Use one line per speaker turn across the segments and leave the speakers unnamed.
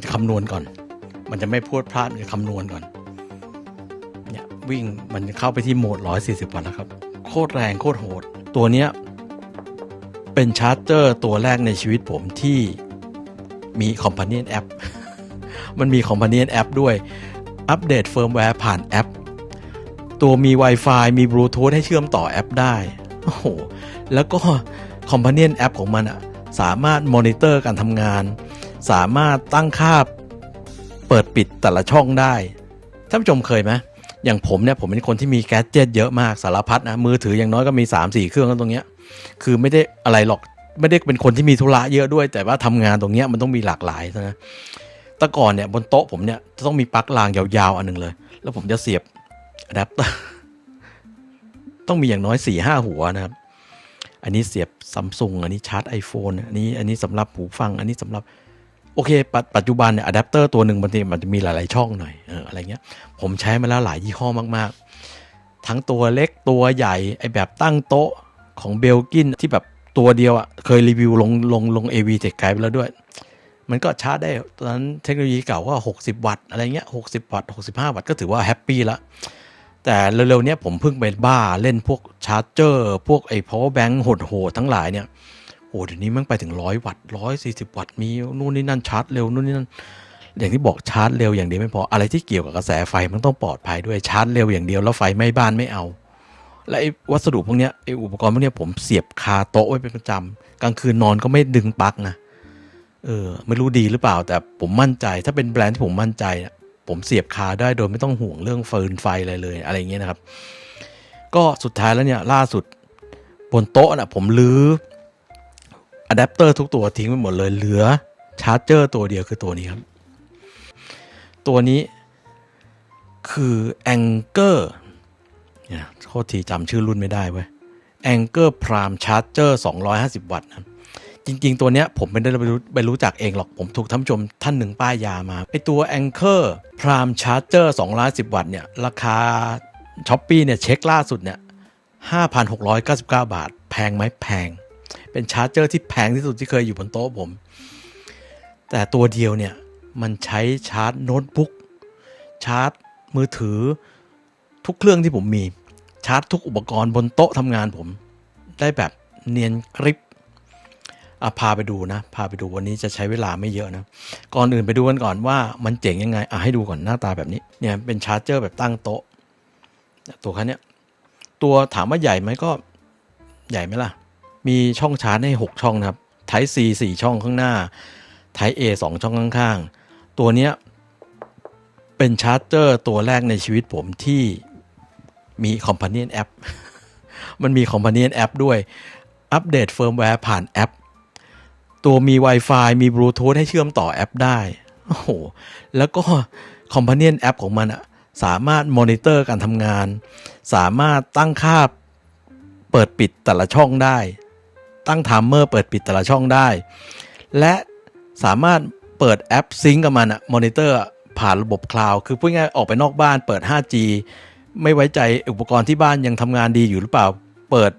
จะคำนวณก่อนมันจะไม่พูดพลาดมันจะคำนวณก่อนเนี่ยวิ่งมันเข้าไปที่โหมด140 วัตต์แล้วครับโคตรแรงโคตรโหดตัวเนี้ยเป็นชาร์จเจอร์ตัวแรกในชีวิตผมที่มี Companion App มันมี Companion App ด้วยอัปเดตเฟิร์มแวร์ผ่านแอปตัวมี Wi-Fi มี Bluetooth ให้เชื่อมต่อแอปได้โอ้โหแล้วก็ Companion App ของมันสามารถมอนิเตอร์การทำงานสามารถตั้งค่าเปิดปิดแต่ละช่องได้ท่านผู้ชมเคยไหมอย่างผมเนี่ยผมเป็นคนที่มีแกดเจ็ตเยอะมากสารพัดนะมือถืออย่างน้อยก็มี 3-4 เครื่องตรงเนี้ยคือไม่ได้อะไรหรอกไม่ได้เป็นคนที่มีธุระเยอะด้วยแต่ว่าทำงานตรงเนี้ยมันต้องมีหลากหลายนะแต่ก่อนเนี่ยบนโต๊ะผมเนี่ยจะต้องมีปลั๊กรางยาวๆอันนึงเลยแล้วผมจะเสียบอะแดปเตอร์ต้องมีอย่างน้อย 4-5 หัวนะครับอันนี้เสียบ Samsung อันนี้ชาร์จ iPhone อันนี้สำหรับหูฟังอันนี้สำหรับโอเคปัจจุบันเนี่ยอะแดปเตอร์ตัวหนึ่งบางทีมันจะมีหลายๆช่องหน่อยอะไรเงี้ยผมใช้มาแล้วหลายยี่ห้อมากๆทั้งตัวเล็กตัวใหญ่ไอแบบตั้งโต๊ะของเบลกินที่แบบตัวเดียวเคยรีวิวลง AV Tech Guide ไปแล้วด้วยมันก็ชาร์จได้ตอนนั้นเทคโนโลยีเก่าก็60 วัตต์อะไรเงี้ย60 วัตต์65 วัตต์ก็ถือว่าแฮปปี้ละแต่เร็วๆเนี้ยผมเพิ่งไปบ้าเล่นพวกชาร์จเจอร์พวกไอ้ power bank โหดๆทั้งหลายเนี่ยโอ้เดี๋ยวนี้มันไปถึง100 วัตต์140 วัตต์มีนู่นนี่นั่นชาร์จเร็วนู่นนี่นั่นอย่างที่บอกชาร์จเร็วอย่างเดียวไม่พออะไรที่เกี่ยวกับกระแสไฟมันต้องปลอดภัยด้วยชาร์จเร็วอย่างเดียวแล้วไฟไหม้บ้านไม่เอาและไอ้วัสดุพวกเนี้ยไอ้อุปกรณ์พวกเนี้ยผมเสียบคาโต๊ะไว้เป็นประจำกลางคืนนอนก็ไม่ดึงปลั๊กนะไม่รู้ดีหรือเปล่าแต่ผมมั่นใจถ้าเป็นแบรนด์ที่ผมมั่นใจผมเสียบคาได้โดยไม่ต้องห่วงเรื่องฟืนไฟอะไรเลยอะไรอย่างเงี้ยนะครับก็สุดท้ายแล้วเนี่ยล่าสุดบนโต๊ะผมลื้ออะแดปเตอร์ทุกตัวทิ้งไปหมดเลยเหลือชาร์จเจอร์ตัวเดียวคือตัวนี้ครับตัวนี้คือ Anker เนี่ยโทษทีจำชื่อรุ่นไม่ได้เว้ย Anker Prime Charger 250 วัตต์นะจริงๆตัวเนี้ยผมไม่ได้ไปรู้จักเองหรอกผมถูกท่านผู้ชมท่านหนึ่งป้ายยามาไอตัว Anker Prime Charger 250 วัตต์เนี่ยราคา Shopee เนี่ยเช็คล่าสุดเนี่ย 5,699 บาทแพงไหมแพงเป็นชาร์จเจอร์ที่แพงที่สุดที่เคยอยู่บนโต๊ะผมแต่ตัวเดียวเนี่ยมันใช้ชาร์จโน้ตบุ๊กชาร์จมือถือทุกเครื่องที่ผมมีชาร์จทุกอุปกรณ์บนโต๊ะทำงานผมได้แบบเนียนกริบพาไปดูวันนี้จะใช้เวลาไม่เยอะนะก่อนอื่นไปดูกันก่อนว่ามันเจ๋งยังไงให้ดูก่อนหน้าตาแบบนี้เนี่ยเป็นชาร์จเจอร์แบบตั้งโต๊ะตัวคันเนี้ยตัวถามว่าใหญ่ไหมก็ใหญ่ไหมล่ะมีช่องชาร์จให้6ช่องนะครับ Type C 4ช่องข้างหน้า Type A 2ช่องข้างๆตัวเนี้ยเป็นชาร์จเจอร์ตัวแรกในชีวิตผมที่มี Companion App มันมี Companion App ด้วยอัปเดตเฟิร์มแวร์ผ่านแอปตัวมี Wi-Fi มี Bluetooth ให้เชื่อมต่อแอปได้โอ้โหแล้วก็ Companion App ของมันสามารถมอนิเตอร์การทำงานสามารถตั้งค่าเปิดปิดแต่ละช่องได้ตั้งไทม์เมอร์เปิดปิดแต่ละช่องได้และสามารถเปิดแอปซิงก์กับมันมอนิเตอร์ผ่านระบบคลาวด์คือพูดง่ายออกไปนอกบ้านเปิด 5G ไม่ไว้ใจอุปกรณ์ที่บ้านยังทำงานดีอยู่หรือเปล่าเปิด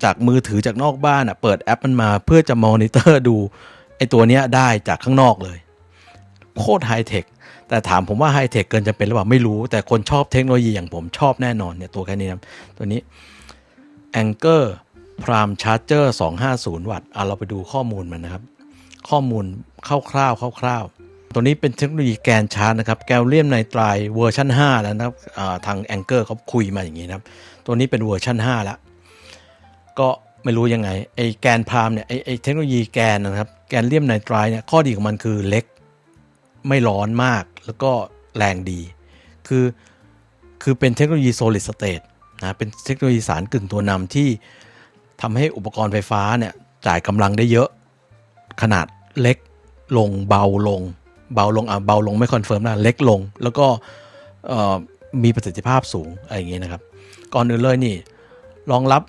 จากมือถือจากนอกบ้านเปิดแอปมันมาเพื่อจะมอนิเตอร์ดูไอ้ตัวเนี้ยได้จากข้างนอกเลยโคตรไฮเทคแต่ถามผมว่าไฮเทคเกินจำเป็นหรือเปล่าไม่รู้แต่คนชอบเทคโนโลยีอย่างผมชอบแน่นอนเนี่ยตัวแค่นี้นะตัวนี้ Anker Prime Charger 250 วัตต์เราไปดูข้อมูลมันนะครับข้อมูลคร่าวๆตัวนี้เป็นเทคโนโลยีแกนชาร์จนะครับแกลเลียมไนไตรเวอร์ชัน5แล้วนะครับทาง Anker เขาคุยมาอย่างนี้นะครับตัวนี้เป็นเวอร์ชัน5แล้วก็ไม่รู้ยังไงไอ้แกนพรามเนี่ยไอ้เทคโนโลยีแกนนะครับแกนเลียมไนไตรเนี่ยข้อดีของมันคือเล็กไม่ร้อนมากแล้วก็แรงดีคือเป็นเทคโนโลยี solid state นะเป็นเทคโนโลยีสารกึ่งตัวนำที่ทำให้อุปกรณ์ไฟฟ้าเนี่ยจ่ายกำลังได้เยอะขนาดเล็กลงเบาลงไม่คอนเฟิร์มนะเล็กลงแล้วก็มีประสิทธิภาพสูงอะไรอย่างเงี้ยนะครับก่อนอื่นเลยนี่รองรับ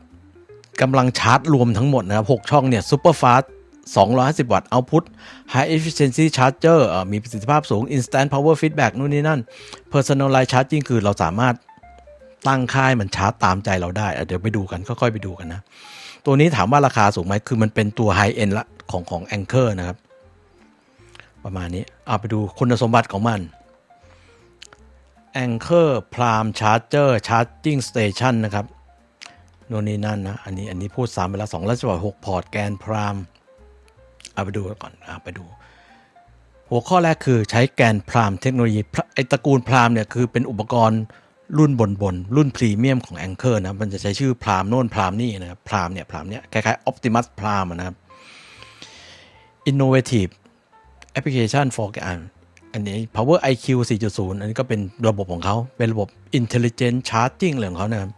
กำลังชาร์จรวมทั้งหมดนะครับ6ช่องเนี่ย Super Fast 250 วัตต์ Output High Efficiency Charger มีประสิทธิภาพสูง Instant Power Feedback นู่นนี่นั่น Personalized Charging คือเราสามารถตั้งค่ายมันชาร์จตามใจเราได้เดี๋ยวไปดูกันค่อยๆไปดูกันนะตัวนี้ถามว่าราคาสูงไหมคือมันเป็นตัว High End ละของ Anker นะครับ ประมาณนี้เอาไปดูคุณสมบัติของมัน Anchor Prime Charger Charging Station นะครับโน่นนี่นั่นนะอันนี้พูดซ้ำไปแล้ว216พอร์ตแกนพรามเอาไปดูก่อนไปดูหัวข้อแรกคือใช้แกนพรามเทคโนโลยีไอตระกูลพรามเนี่ยคือเป็นอุปกรณ์รุ่นบนรุ่นพรีเมียมของ Anchor นะมันจะใช้ชื่อพรามโน่นพรามนี่นะครับพรามเนี่ยคล้ายๆ Optimus Prime นะครับ Innovative Application for อันนี้ Power IQ 4.0 อันนี้ก็เป็นระบบของเขาเป็นระบบ Intelligent Charging อะไรของเขานะครับ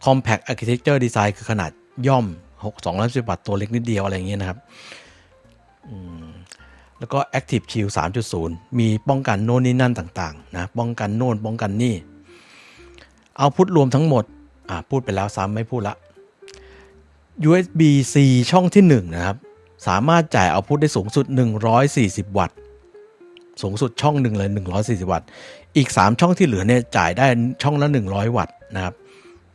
Compact Architecture Design คือขนาดย่อม210 วัตต์ตัวเล็กนิดเดียวอะไรอย่างเงี้ยนะครับแล้วก็ Active Shield 3.0 มีป้องกันโน่นนี่นั่นต่างๆนะป้องกันโน่นป้องกันนี่เอาพุทรวมทั้งหมดพูดไปแล้วซ้ำไม่พูดละ USB-C ช่องที่1นะครับสามารถจ่ายเอาพุทได้สูงสุด140 วัตต์สูงสุดช่องหนึ่งเลย140 วัตต์อีก3ช่องที่เหลือเนี่ยจ่ายได้ช่องละ100 วัตต์นะครับ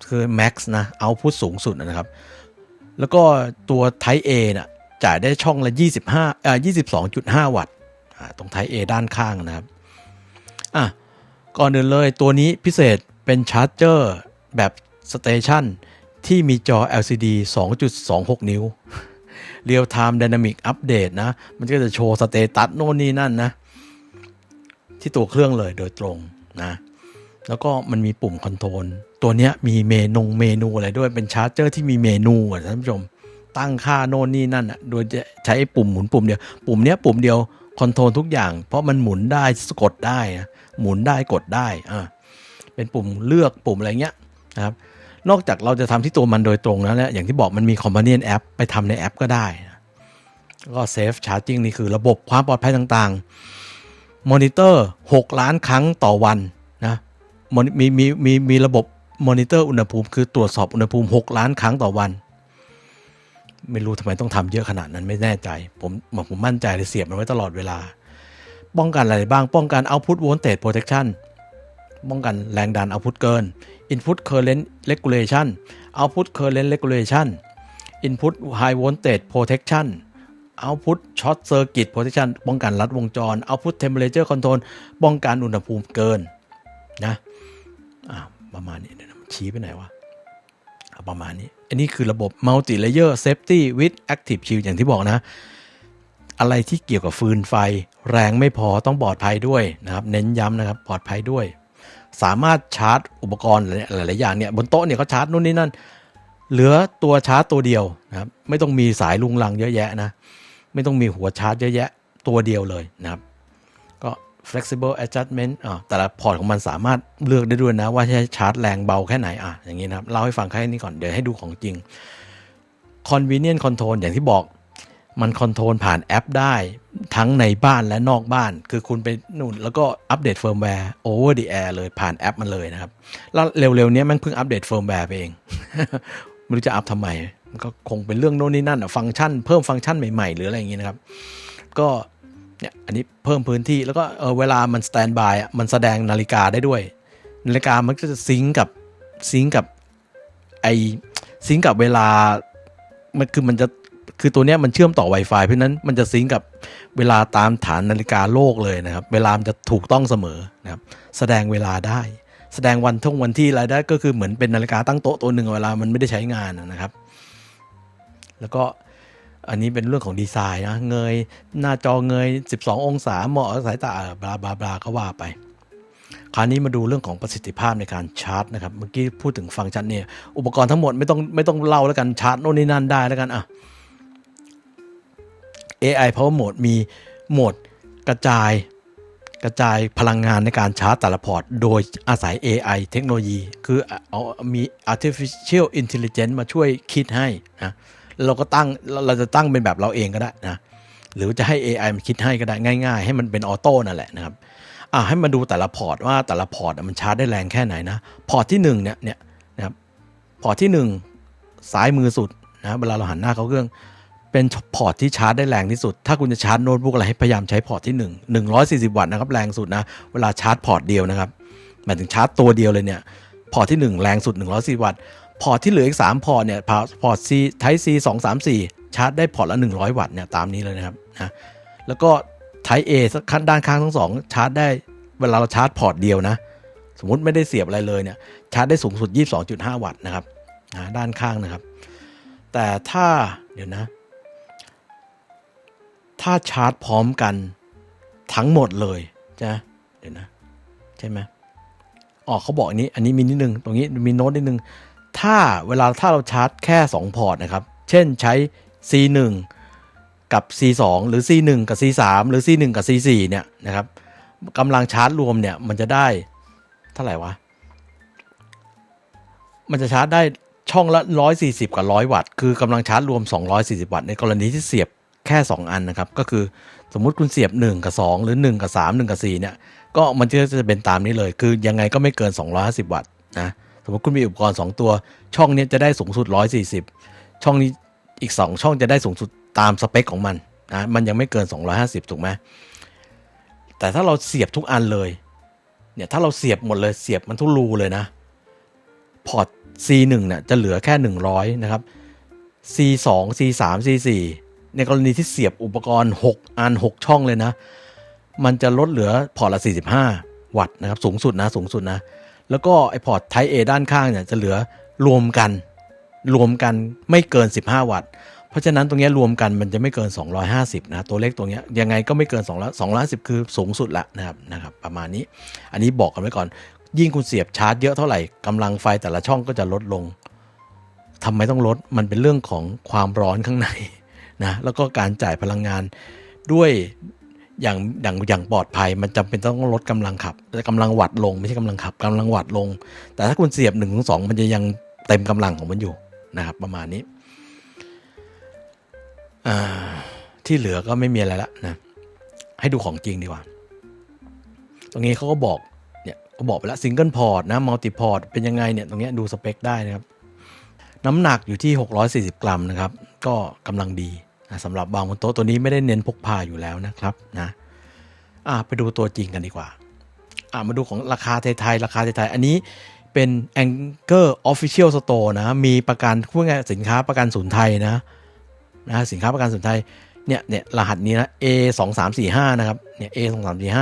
คือ max นะเอาพุทสูงสุดนะครับแล้วก็ตัว Type A น่ะจ่ายได้ช่องละ22.5 วัตต์ตรง Type A ด้านข้างนะครับก่อนอื่นเลยตัวนี้พิเศษเป็นชาร์จเจอร์แบบสเตชันที่มีจอ LCD 2.26 นิ้ว Real Time Dynamic Update นะมันก็จะโชว์สเตตัสโน่นนี่นั่นนะที่ตัวเครื่องเลยโดยตรงนะแล้วก็มันมีปุ่มคอนโทรลตัวนี้มีเมนูอะไรด้วยเป็นชาร์จเจอร์ที่มีเมนูท่านผู้ชมตั้งค่าโน่นนี่นั่นโดยจะใช้ปุ่มหมุนปุ่มเดียวปุ่มเดียวคอนโทรลทุกอย่างเพราะมันหมุนได้กดได้นะหมุนได้กดได้เป็นปุ่มเลือกปุ่มอะไรเงี้ยนะครับนอกจากเราจะทำที่ตัวมันโดยตรงแล้วเนี่ยอย่างที่บอกมันมี Companion App ไปทำในแอปก็ได้นะก็ Safe Charging นี่คือระบบความปลอดภัยต่างๆมอนิเตอร์6 ล้านครั้งต่อวันนะมีระบบมอนิเตอร์อุณหภูมิคือตรวจสอบอุณหภูมิ6 ล้านครั้งต่อวันไม่รู้ทำไมต้องทำเยอะขนาดนั้นไม่แน่ใจผมมั่นใจเลยเสียบมันไว้ตลอดเวลาป้องกันอะไรบ้างป้องกัน Output Voltage Protection ป้องกันแรงดัน Output เกิน Input Current Regulation Output Current Regulation Input High Voltage Protection Output Short Circuit Protection ป้องกันลัดวงจร Output Temperature Control ป้องกันอุณหภูมิเกินนะประมาณนี้ชี้ไปไหนวะประมาณนี้อันนี้คือระบบ Multi Layer Safety with Active Shield อย่างที่บอกนะอะไรที่เกี่ยวกับฟืนไฟแรงไม่พอต้องปลอดภัยด้วยนะครับเน้นย้ำนะครับปลอดภัยด้วยสามารถชาร์จอุปกรณ์หลายๆอย่างเนี่ยบนโต๊ะเนี่ยเขาชาร์จนู่นนี่นั่นเหลือตัวชาร์จตัวเดียวนะครับไม่ต้องมีสายลุงลังเยอะแยะนะไม่ต้องมีหัวชาร์จเยอะแยะตัวเดียวเลยนะครับก็ flexible adjustment แต่ละพอร์ตของมันสามารถเลือกได้ด้วยนะว่าจะชาร์จแรงเบาแค่ไหนอย่างนี้นะครับเล่าให้ฟังแค่นี้ก่อนเดี๋ยวให้ดูของจริง convenient control อย่างที่บอกมันคอนโทรลผ่านแอปได้ทั้งในบ้านและนอกบ้านคือคุณไปนู่นแล้วก็อัปเดตเฟิร์มแวร์ over the air เลยผ่านแอปมันเลยนะครับแล้วเร็วๆนี้มันเพิ่งอัปเดตเฟิร์มแวร์ไปเอง ไม่รู้จะอัปทำไมมันก็คงเป็นเรื่องโน่นนี่นั่นฟังก์ชันเพิ่มฟังก์ชันใหม่ๆหรืออะไรอย่างงี้นะครับก็เนี่ยอันนี้เพิ่มพื้นที่แล้วก็เวลามันสแตนด์บายมันแสดงนาฬิกาได้ด้วยนาฬิกามันก็จะซิงกับเวลามันจะคือตัวเนี้ยมันเชื่อมต่อ Wi-Fi เพราะนั้นมันจะซิงกับเวลาตามฐานนาฬิกาโลกเลยนะครับเวลามันจะถูกต้องเสมอนะครับแสดงเวลาได้แสดงวันที่อะไรได้ก็คือเหมือนเป็นนาฬิกาตั้งโต๊ะตัวหนึ่งเวลามันไม่ได้ใช้งานนะครับแล้วก็อันนี้เป็นเรื่องของดีไซน์นะเงยหน้าจอเงย12 องศาเหมาะกับสายตาบลาก็ว่าไปคราวนี้มาดูเรื่องของประสิทธิภาพในการชาร์จนะครับเมื่อกี้พูดถึงฟังก์ชันเนี่ยอุปกรณ์ทั้งหมดไม่ต้องเล่าแล้วกันชาร์จโน่นนี่นั่นได้แล้วกันAI Power Mode มีโหมดกระจายพลังงานในการชาร์จแต่ละพอร์ตโดยอาศัย AI เทคโนโลยีคือมี Artificial Intelligence มาช่วยคิดให้นะเราจะตั้งเป็นแบบเราเองก็ได้นะหรือจะให้ AI มันคิดให้ก็ได้ง่ายๆให้มันเป็นออโต้นั่นแหละนะครับให้มาดูแต่ละพอร์ตว่าแต่ละพอร์ตมันชาร์จได้แรงแค่ไหนนะพอร์ตที่1เนี่ยนะครับพอร์ตที่1ซ้ายมือสุดนะเวลาเราหันหน้าเข้าเครื่องเป็นพอร์ตที่ชาร์จได้แรงที่สุดถ้าคุณจะชาร์จโน้ตบุ๊กอะไรให้พยายามใช้พอร์ตที่140 วัตต์นะครับแรงสุดนะเวลาชาร์จพอร์ตเดียวนะครับหมายถึงชาร์จตัวเดียวเลยเนี่ยพอร์ตที่1แรงสุด140 วัตต์พอร์ตที่เหลืออีก3พอร์ตเนี่ยพอร์ต Type C 2 3 4ชาร์จได้พอร์ตละ100 วัตต์เนี่ยตามนี้เลยนะครับนะแล้วก็ Type A ด้านข้างทั้งสองชาร์จได้เวลาเราชาร์จพอร์ตเดียวนะสมมุติไม่ได้เสียบอะไรเลยเนี่ยชาร์จได้สูงสุด 22.5 วัตต์นะครับด้านข้างนะครับแต่ถ้าเดี๋ยวนะถ้าชาร์จพร้อมกันทั้งหมดเลยจ้ะเดี๋ยวนะใช่ไหมเขาบอกอันนี้มีนิดนึงตรงนี้มีโน้ตนิดนึงถ้าเราชาร์จแค่2พอร์ตนะครับเช่นใช้ C1 กับ C2 หรือ C1 กับ C3 หรือ C1 กับ C4 เนี่ยนะครับกำลังชาร์จรวมเนี่ยมันจะได้เท่าไหร่วะมันจะชาร์จได้ช่องละ140กับ100วัตต์คือกำลังชาร์จรวม240วัตต์ในกรณีที่เสียบแค่2อันนะครับก็คือสมมุติคุณเสียบ1กับ2หรือ1กับ3 1กับ4เนี่ยก็มันจะเป็นตามนี้เลยคือยังไงก็ไม่เกิน250วัตต์นะสมมติคุณมีอุปกรณ์2ตัวช่องนี้จะได้สูงสุด140ช่องนี้อีก2ช่องจะได้สูงสุดตามสเปคของมันนะมันยังไม่เกิน250ถูกไหมแต่ถ้าเราเสียบทุกอันเลยเนี่ยถ้าเราเสียบหมดเลยเสียบมันทุกรูเลยนะพอร์ต C1 เนี่ยจะเหลือแค่100นะครับ C2 C3 C4 ในกรณีที่เสียบอุปกรณ์6อัน6ช่องเลยนะมันจะลดเหลือพอร์ตละ45วัตต์นะครับสูงสุดนะแล้วก็ไอพอร์ต Type A ด้านข้างเนี่ยจะเหลือรวมกันไม่เกิน15วัตต์เพราะฉะนั้นตรงนี้รวมกันมันจะไม่เกิน250นะตัวเลขตรงนี้ยังไงก็ไม่เกิน250คือสูงสุดละนะครับประมาณนี้อันนี้บอกกันไว้ก่อนยิ่งคุณเสียบชาร์จเยอะเท่าไหร่กำลังไฟแต่ละช่องก็จะลดลงทำไมต้องลดมันเป็นเรื่องของความร้อนข้างในนะแล้วก็การจ่ายพลังงานด้วยอย่างปลอดภัยมันจำเป็นต้องลดกำลังขับกำลังวัตต์ลงไม่ใช่กำลังขับกำลังวัตต์ลงแต่ถ้าคุณเสียบ 1-2 มันจะยังเต็มกำลังของมันอยู่นะครับประมาณนี้ที่เหลือก็ไม่มีอะไรละนะให้ดูของจริงดีกว่าตรงนี้เขาก็บอกเนี่ยก็บอกไปแล้วซิงเกิลพอร์ตนะมัลติพอร์ตเป็นยังไงเนี่ยตรงนี้ดูสเปคได้นะครับน้ำหนักอยู่ที่640กรัมนะครับก็กำลังดีนะสำหรับบางบนโต๊ะตัวนี้ไม่ได้เน้นพกพาอยู่แล้วนะครับนะไปดูตัวจริงกันดีกว่ามาดูของราคาไทยอันนี้เป็น Anchor Official Store นะมีประกันพวกนี้สินค้าประกันศูนย์ไทยนะสินค้าประกันศูนย์ไทยเนี่ยรหัสนี้นะ A2345 นะครับเนี่ย A2345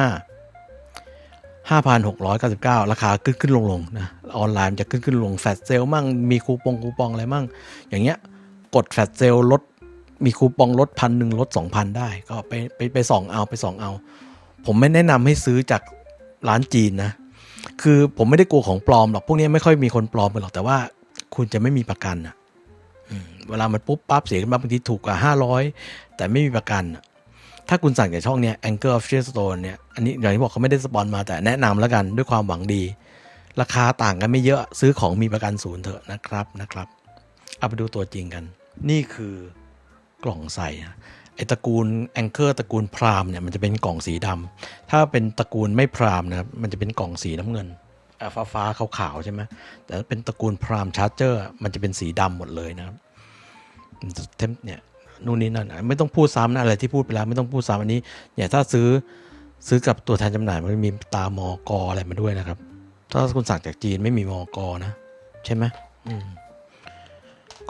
5,699 ราคาขึ้นลงนะออนไลน์จะขึ้นลงแฟลชเซลมั่งมีคูปองอะไรมั่งอย่างเงี้ยกดแฟลชเซลลดมีคูปองลด1,000ลด 2,000 ได้ก็ไปส่องเอาผมไม่แนะนำให้ซื้อจากร้านจีนนะคือผมไม่ได้กลัวของปลอมหรอกพวกนี้ไม่ค่อยมีคนปลอมไปหรอกแต่ว่าคุณจะไม่มีประกันนะเวลามันปุ๊บปั๊บเสียขึ้นมาบางทีถูกกว่า500แต่ไม่มีประกันถ้าคุณสั่งจากช่องเนี้ย Anchor Official Store เนี่ยอันนี้อย่างที่บอกเขาไม่ได้สปอนมาแต่แนะนำแล้วกันด้วยความหวังดีราคาต่างกันไม่เยอะซื้อของมีประกันศูนย์เถอะนะครับเอาไปดูตัวจริงกันนี่คือกล่องใส่ไอตระกูล Anchor ตระกูลพรามเนี่ยมันจะเป็นกล่องสีดำถ้าเป็นตระกูลไม่พรามนะครับมันจะเป็นกล่องสีน้ำเงินฟ้าขาวใช่ไหมแต่ถ้าเป็นตระกูลพรามชาร์เจอร์มันจะเป็นสีดำหมดเลยนะครับเนี่ยนู่นนี่นั่นไม่ต้องพูดซ้ำนะอะไรที่พูดไปแล้วไม่ต้องพูดซ้ำอันนี้เนี่ยถ้าซื้อกับตัวแทนจำหน่ายมันมีตามกอะไรมาด้วยนะครับถ้าคุณสั่งจากจีนไม่มีมกนะใช่ไหม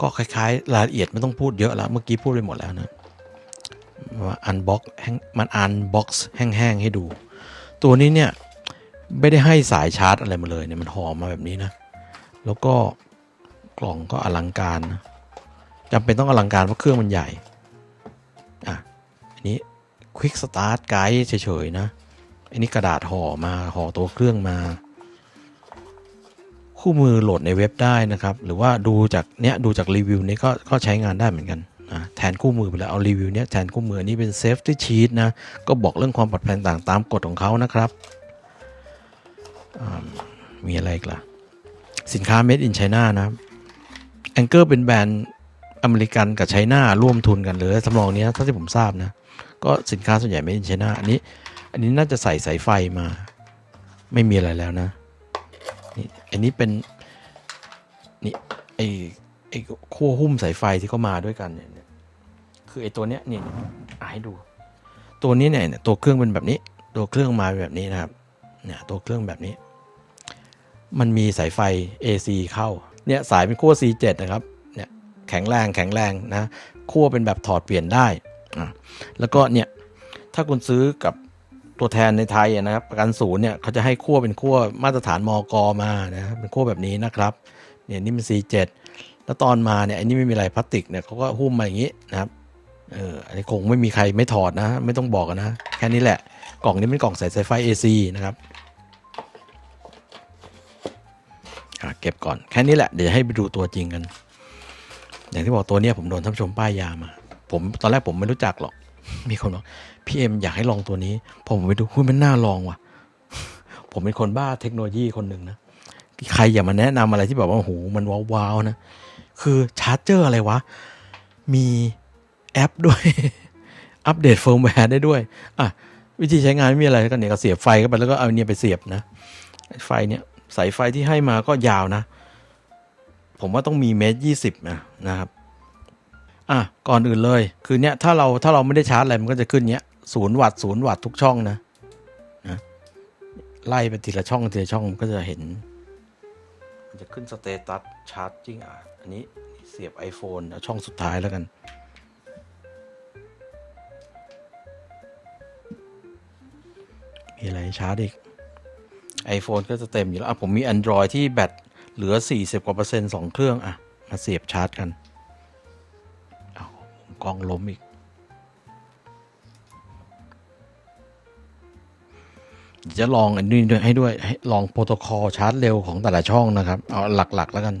ก็คล้ายๆรายละเอียดไม่ต้องพูดเยอะแล้วเมื่อกี้พูดไปหมดแล้วนะว่าอันบ็อกซ์แห้งๆให้ดูตัวนี้เนี่ยไม่ได้ให้สายชาร์จอะไรมาเลยเนี่ยมันห่อมาแบบนี้นะแล้วก็กล่องก็อลังการนะจำเป็นต้องอลังการเพราะเครื่องมันใหญ่อันนี้ Quick Start Guide เฉยๆนะอันนี้กระดาษห่อตัวเครื่องมาคู่มือโหลดในเว็บได้นะครับหรือว่าดูจากรีวิวนี้ก็ใช้งานได้เหมือนกันแทนคู่มือไปแล้วเอารีวิวเนี้ยแทนคู่มือนี้เป็น Safety Sheet นะก็บอกเรื่องความปลอดภัยต่างตามกฎของเขานะครับมีอะไรอีกล่ะสินค้า Made in China นะ Anchor เป็นแบรนด์อเมริกันกับไชน่าร่วมทุนกันหรือสำรองนี้เท่าที่ผมทราบนะก็สินค้าส่วนใหญ่ Made in China อันนี้น่าจะใส่สายไฟมาไม่มีอะไรแล้วนะนี่อันนี้เป็นนี่ไอ้ขั้วหุ้มสายไฟที่เขามาด้วยกันเนี่ยคือไอ้ตัวเนี้ยนี่ให้ดูตัวนี้เนี่ยตัวเครื่องเป็นแบบนี้ตัวเครื่องมาแบบนี้นะครับเนี่ยตัวเครื่องแบบนี้มันมีสายไฟ AC เข้าเนี่ยสายเป็นขั้ว C7 นะครับเนี่ยแข็งแรงนะขั้วเป็นแบบถอดเปลี่ยนได้แล้วก็เนี่ย ถ้าคุณซื้อกับตัวแทนในไทยนะครับประกันศูนย์เนี่ยเขาจะให้ขั้วเป็นขั้วมาตรฐานมกมานะเป็นขั้วแบบนี้นะครับเนี่ยนี่มัน C7 แล้วตอนมาเนี่ยอันนี้ไม่มีอะไรพลาสติกเนี่ยเขาก็หุ้มมาอย่างนี้นะครับอันนี้คงไม่มีใครไม่ถอดนะไม่ต้องบอกนะแค่นี้แหละกล่องนี้เป็นกล่องใส่สายไฟ AC นะครับเก็บก่อนแค่นี้แหละเดี๋ยวให้ไปดูตัวจริงกันอย่างที่บอกตัวนี้ผมโดนท่านผู้ชมป้ายยามาผมตอนแรกผมไม่รู้จักหรอกมีคนบอกพี่เอ็มอยากให้ลองตัวนี้ผมไปดูมันน่าลองว่ะผมเป็นคนบ้าเทคโนโลยีคนหนึ่งนะใครอย่ามาแนะนำอะไรที่แบบว่าโอ้โหมันว้าวๆนะคือชาร์จเจอร์อะไรวะมีแอปด้วย อัปเดตเฟิร์มแวร์ได้ด้วยวิธีใช้งานไม่มีอะไรก็เนี่ยก็เสียบไฟเข้าไปแล้วก็เอาเนี่ยไปเสียบนะไฟเนี่ยสายไฟที่ให้มาก็ยาวนะผมว่าต้องมี1.20 เมตรนะครับก่อนอื่นเลยคือเนี่ยถ้าเราไม่ได้ชาร์จอะไรมันก็จะขึ้นเนี้ย0 วัตต์0 วัตต์ทุกช่องนะไล่ไปทีละช่องมันก็จะเห็นมันจะขึ้นสเตตัสชาร์จจริงอันนี้เสียบ iPhone เอาช่องสุดท้ายแล้วกันมีอะไรชาร์จอีก iPhone ก็จะเต็มอยู่แล้วผมมี Android ที่แบตเหลือ40 กว่าเปอร์เซ็นต์2เครื่องมาเสียบชาร์จกันกล้องล้มอีกจะลองอันนี้ให้ด้วยลองโปรโตคอลชาร์จเร็วของแต่ละช่องนะครับเอาหลักๆแล้วกัน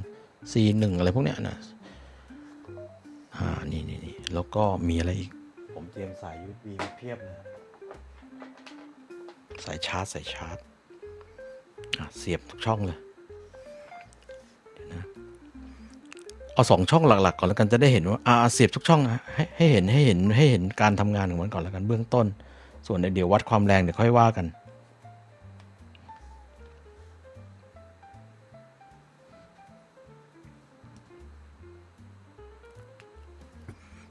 C1 อะไรพวกเนี้ยนะนี่แล้วก็มีอะไรอีกผมเตรียมสาย USB มาเพียบนะสายชาร์จเสียบทุกช่องเลยเดี๋ยวนะเอา2ช่องหลักๆก่อนแล้วกันจะได้เห็นว่าเสียบทุกช่องให้เห็นการทำงานของมันก่อนแล้วกันเบื้องต้นส่วนเดี๋ยววัดความแรงเดี๋ยวค่อยว่ากัน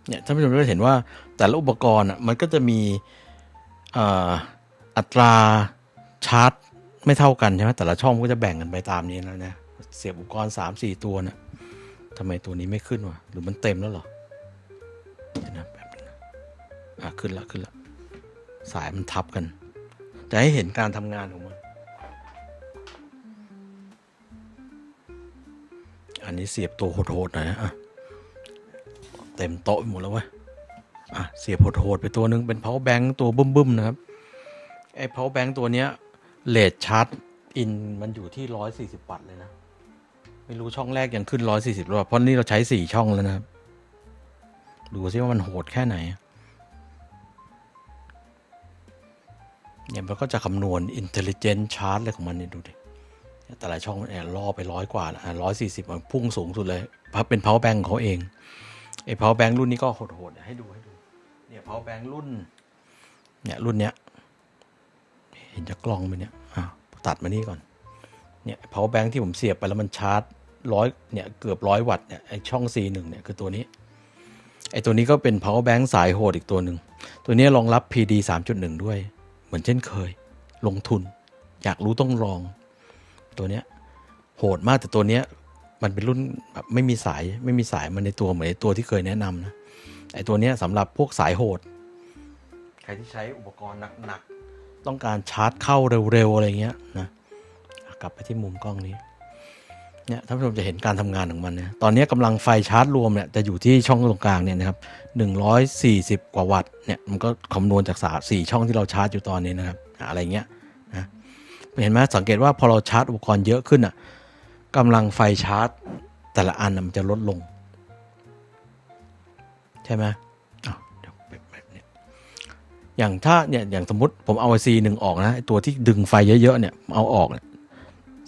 เนี่ยท่านผู้ชมจะเห็นว่าแต่ละอุปกรณ์มันก็จะมีอัตราชาร์จไม่เท่ากันใช่ไหมแต่ละช่องก็จะแบ่งกันไปตามนี้แล้วนะเสียบอุปกรณ์ 3-4 ตัวนะทำไมตัวนี้ไม่ขึ้นวะหรือมันเต็มแล้วเหรอเดี๋ยวนะแบบนึงนะขึ้นละสายมันทับกันจะให้เห็นการทำงานของมันอันนี้เสียบตัวโหดๆหน่อยนะเต็มโต๊ะหมดแล้วเว้ยเสียบโหดๆไปตัวนึงเป็น power bank ตัวบึ้มๆนะครับไอ้ power bank ตัวเนี้ยเรทชาร์จอินมันอยู่ที่140 วัตต์เลยนะไม่รู้ช่องแรกยังขึ้น140หรือเปล่าเพราะนี่เราใช้4ช่องแล้วนะครับดูซิว่ามันโหดแค่ไหนเนี่ยมันก็จะคำนวณ intelligent charge อะไรของมันเนี่ยดูดิแต่ละช่องล่อไป100 กว่าละ140มันพุ่งสูงสุดเลยเป็น power bank ของเขาเองไอ้ power bank รุ่นนี้ก็โหดๆให้ดูเนี่ย power bank รุ่นเนี้ยเห็นจากกล้องไหมเนี่ยตัดมานี่ก่อนเนี่ย power bank ที่ผมเสียบไปแล้วมันชาร์จเนี่ยเกือบ100 วัตต์เนี่ยไอ้ช่อง C1 เนี่ยคือตัวนี้ไอ้ตัวนี้ก็เป็น power bank สายโหดอีกตัวหนึ่งตัวนี้รองรับ PD 3.1 ด้วยเหมือนเช่นเคยลงทุนอยากรู้ต้องลองตัวเนี้ยโหดมากแต่ตัวเนี้ยมันเป็นรุ่นแบบไม่มีสายมันในตัวเหมือนในตัวที่เคยแนะนำนะไอ้ตัวเนี้ยสำหรับพวกสายโหดใครที่ใช้อุปกรณ์หนักๆต้องการชาร์จเข้าเร็วๆอะไรเงี้ยนะกลับไปที่มุมกล้องนี้เนี่ยท่านผู้ชมจะเห็นการทำงานของมันเนี่ยตอนนี้กำลังไฟชาร์จรวมเนี่ยจะอยู่ที่ช่องตรงกลางเนี่ยนะครับ140 กว่าวัตต์เนี่ยมันก็คำนวณจาก4ช่องที่เราชาร์จอยู่ตอนนี้นะครับอะไรเงี้ยนะเห็นไหมสังเกตว่าพอเราชาร์จอุปกรณ์เยอะขึ้นกำลังไฟชาร์จแต่ละอันมันจะลดลงใช่ไหมเดี๋ยวแบบนี้อย่างถ้าเนี่ยอย่างสมมติผมเอา C1 ออกนะตัวที่ดึงไฟเยอะๆเนี่ยเอาออกเนี่ย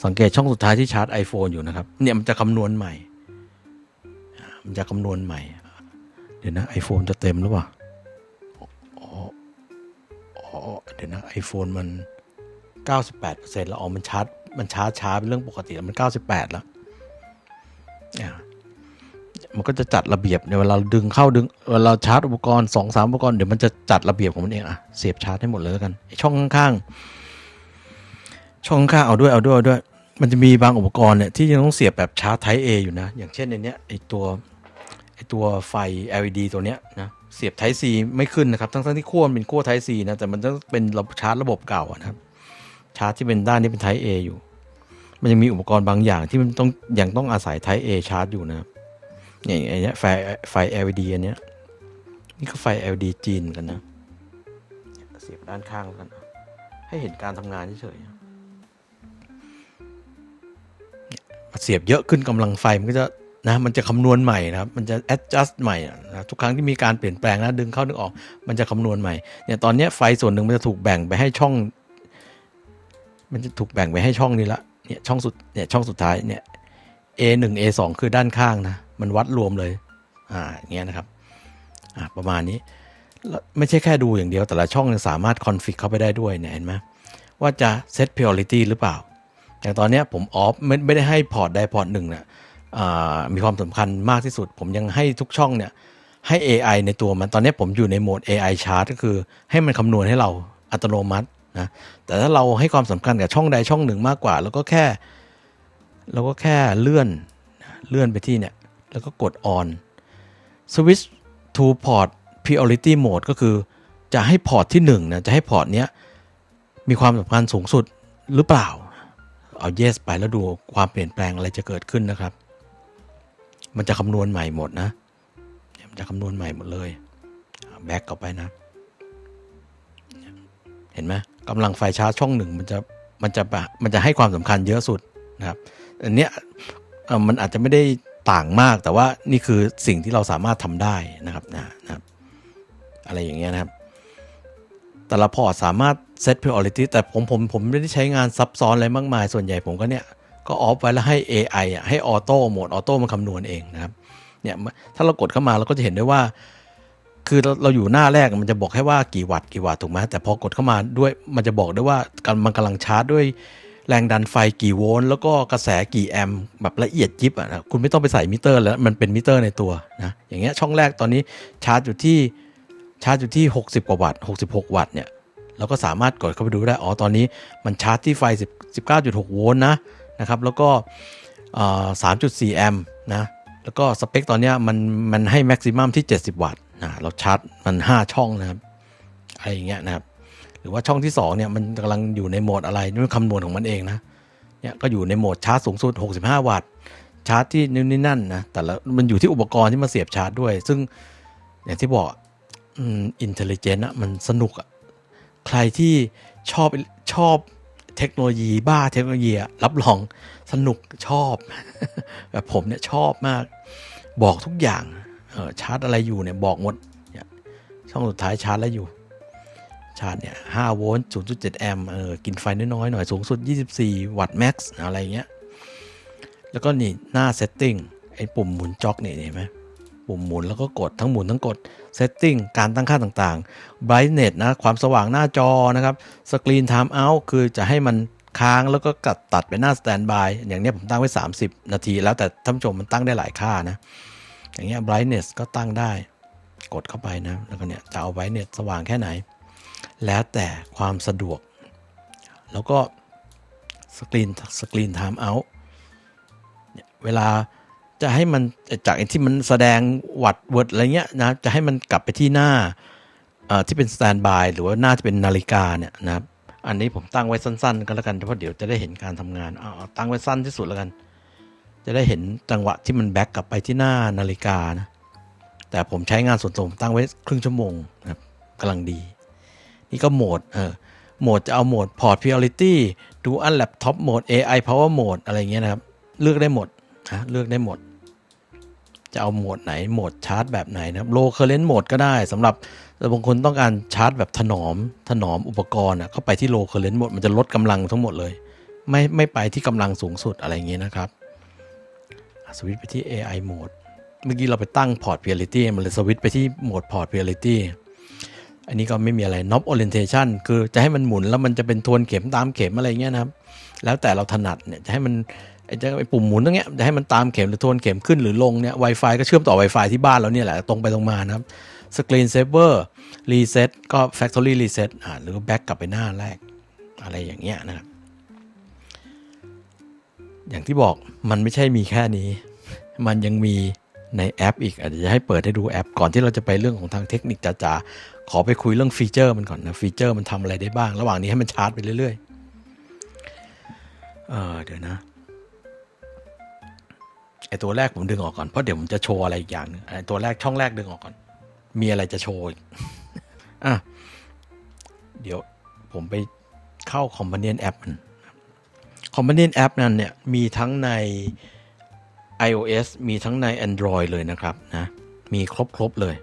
สังเกตช่องสุดท้ายที่ชาร์จ iPhone อยู่นะครับเนี่ยมันจะคำนวณใหม่เดี๋ยวนะ iPhone จะเต็มหรือเปล่าเดี๋ยวนะ iPhone มัน 98% แล้วมันชาร์จช้าเป็นเรื่องปกติแล้วมัน98แล้วมันก็จะจัดระเบียบเวลาดึงเวลาชาร์จอุปกรณ์ 2-3 อุปกรณ์เดี๋ยวมันจะจัดระเบียบของมันเองเสียบชาร์จให้หมดเลยแล้วกันช่องข้างเอาด้วยมันจะมีบางอุปกรณ์เนี่ยที่ยังต้องเสียบแบบชาร์จ Type A อยู่นะอย่างเช่นในเนี้ยไอตัวไฟ LED ตัวเนี้ยนะ เสียบ Type C ไม่ขึ้นนะครับทั้งที่ขั้วมันเป็นขั้ว Type C นะแต่มันต้องเป็นชาร์จระบบเก่านะครับชาร์จที่เป็นด้านนี้เป็น Type A อยู่มันยังมีอุปกรณ์บางอย่างที่มันยังต้องอาศัย Type A ชาร์จอยู่นะครับอย่างไอ้นี้ไฟ LED อันเนี้ยนี่ก็ไฟ LED จีนกันนะเสียบด้านข้างแล้วกันให้เห็นการทำงานเฉยๆเสียบเยอะขึ้นกำลังไฟมันก็จะมันจะคำนวณใหม่นะครับมันจะ adjust ใหม่นะทุกครั้งที่มีการเปลี่ยนแปลงนะดึงเข้าดึงออกมันจะคำนวณใหม่เนี่ยตอนนี้ไฟส่วนหนึ่งมันจะถูกแบ่งไปให้ช่องมันจะถูกแบ่งไปให้ช่องนี้ละเนี่ยช่องสุดท้ายเนี่ย A1 A2 คือด้านข้างนะมันวัดรวมเลยอย่างเงี้ยนะครับประมาณนี้ไม่ใช่แค่ดูอย่างเดียวแต่ละช่องยังสามารถคอนฟิกเข้าไปได้ด้วยเนี่ยเห็นไหมว่าจะ set priority หรือเปล่าอย่างตอนนี้ผมออฟไม่ได้ให้พอร์ตใดพอร์ตหนึ่งเนี่ยมีความสำคัญมากที่สุดผมยังให้ทุกช่องเนี่ยให้ AI ในตัวมันตอนนี้ผมอยู่ในโหมด AI chart ก็คือให้มันคำนวณให้เราอัตโนมัตินะแต่ถ้าเราให้ความสำคัญกับช่องใดช่องหนึ่งมากกว่าเราก็แค่เลื่อนไปที่เนี่ยแล้วก็กด on switch to port priority mode ก็คือจะให้พอร์ตที่1นะจะให้พอร์ตเนี้ยมีความสำคัญสูงสุดหรือเปล่าเอา yes ไปแล้วดูความเปลี่ยนแปลงอะไรจะเกิดขึ้นนะครับมันจะคำนวณใหม่หมดนะมันจะคำนวณใหม่หมดเลยแบ็กกลับไปนะเห็นไหมกำลังไฟชาร์จช่องหนึ่งมันจะให้ความสำคัญเยอะสุดนะครับอันเนี้ยมันอาจจะไม่ได้ต่างมากแต่ว่านี่คือสิ่งที่เราสามารถทำได้นะครับนะครับอะไรอย่างเงี้ยนะครับแต่ละพอร์ตสามารถ set priority แต่ผมไม่ได้ใช้งานซับซ้อนอะไรมากมายส่วนใหญ่ผมก็ออฟไว้แล้วให้ AI ให้ออโต้โหมดออโต้มันคำนวณเองนะครับเนี่ยถ้าเรากดเข้ามาเราก็จะเห็นได้ว่าคือเราอยู่หน้าแรกมันจะบอกแค่ว่ากี่วัตต์ถูกไหมแต่พอกดเข้ามาด้วยมันจะบอกได้ว่ามันกำลังชาร์จด้วยแรงดันไฟกี่โวลต์แล้วก็กระแสกี่แอมป์แบบละเอียดยิบนะคุณไม่ต้องไปใส่มิเตอร์แล้วมันเป็นมิเตอร์ในตัวนะอย่างเงี้ยช่องแรกตอนนี้ชาร์จอยู่ที่60กว่าวัตต์66วัตต์เนี่ยเราก็สามารถกดเข้าไปดูได้ตอนนี้มันชาร์จที่ไฟ19.6 โวลต์นะครับแล้วก็3.4 แอมป์นะแล้วก็สเปคตอนนี้มันให้แม็กซิมัมที่70วัตต์นะเราชาร์จมัน5ช่องนะครับอะไรอย่างเงี้ยนะครับหรือว่าช่องที่2เนี่ยมันกำลังอยู่ในโหมดอะไรนี่มันคำนวณของมันเองนะเนี่ยก็อยู่ในโหมดชาร์จสูงสุด65วัตต์ชาร์จที่นี่นั่นนะแต่ละมันอยู่ที่อุปกรณ์ที่มาเสียบชาร์จด้วยซึ่งอย่างที่บอกอินเทลลิเจนต์มันสนุกใครที่ชอบเทคโนโลยีบ้าเทคโนโลยีรับรองสนุกชอบ แบบผมเนี่ยชอบมากบอกทุกอย่างชาร์จอะไรอยู่เนี่ยบอกหมดช่องสุดท้ายชาร์จแล้วอยู่ชาร์จเนี่ย5โวลต์ 0.7 แอมป์กินไฟน้อยๆหน่อยสูงสุด24วัตต์แม็กซ์อะไรเงี้ยแล้วก็นี่หน้าเซตติ้งไอ้ปุ่มหมุนจ็อกนี่เห็นไหมปุ่มหมุนแล้วก็กดทั้งหมุนทั้งกด setting การตั้งค่าต่างๆ brightness นะความสว่างหน้าจอนะครับ screen time out คือจะให้มันค้างแล้วก็ตัดไปหน้า standby อย่างนี้ผมตั้งไว้30นาทีแล้วแต่ท่านผู้ชมมันตั้งได้หลายค่านะอย่างเงี้ย brightness ก็ตั้งได้กดเข้าไปนะแล้วก็เนี่ยจะเอา brightness สว่างแค่ไหนแล้วแต่ความสะดวกแล้วก็ screen time out เวลาจะให้มันจากที่มันแสดงวัดเวิร์ดอะไรเงี้ยนะจะให้มันกลับไปที่หน้าที่เป็นสแตนด์บายหรือว่าหน้าที่เป็นนาฬิกาเนี่ยนะครับอันนี้ผมตั้งไว้สั้นๆก็แล้วกันเพราะเดี๋ยวจะได้เห็นการทำงานเอาตั้งไว้สั้นที่สุดแล้วกันจะได้เห็นจังหวะที่มันแบ็กกลับไปที่หน้านาฬิกานะแต่ผมใช้งานส่วนตัวผมตั้งไว้ครึ่งชั่วโมงนะครับกำลังดีนี่ก็โหมดจะเอาโหมด Port Priority Dual Laptop Mode AI Power Mode อะไรเงี้ยนะครับเลือกได้หมดจะเอาโหมดไหนโหมดชาร์จแบบไหนนะครับ low current mode ก็ได้สำหรับบางคนต้องการชาร์จแบบถนอมอุปกรณ์เข้าไปที่ low current mode มันจะลดกำลังทั้งหมดเลยไม่ไปที่กำลังสูงสุดอะไรอย่างเงี้ยนะครับสวิตช์ไปที่ AI mode เมื่อกี้เราไปตั้ง port priority มันเลยสวิตช์ไปที่โหมด port priority อันนี้ก็ไม่มีอะไร knob orientation คือจะให้มันหมุนแล้วมันจะเป็นทวนเข็มตามเข็มอะไรเงี้ยนะครับแล้วแต่เราถนัดเนี่ยจะให้มันไอ้ปุ่มหมุนตรงเนี้ยจะให้มันตามเข็มหรือทวนเข็มขึ้นหรือลงเนี่ย Wi-Fi ก็เชื่อมต่อ Wi-Fi ที่บ้านเราเนี่ยแหละตรงไปตรงมานะครับ Screen Saver Reset ก็ Factory Reset หรือ Back กลับไปหน้าแรกอะไรอย่างเงี้ยนะครับอย่างที่บอกมันไม่ใช่มีแค่นี้มันยังมี ในแอปอีกอาจจะให้เปิดให้ดูแอปก่อนที่เราจะไปเรื่องของทางเทคนิคจ๋าๆขอไปคุยเรื่องฟีเจอร์มันก่อนนะฟีเจอร์มันทำอะไรได้บ้างระหว่างนี้ให้มันชาร์จไปเรื่อยๆเดี๋ยวนะไอตัวแรกผมดึงออกก่อนเพราะเดี๋ยวผมจะโชว์อะไรอีกอย่างนึงไอตัวแรกช่องแรกดึงออกก่อนมีอะไรจะโชว์อีกเดี๋ยวผมไปเข้า Companion App มัน Companion App นั้นเนี่ยมีทั้งใน iOS มีทั้งใน Android เลยนะครับนะมีครบเลย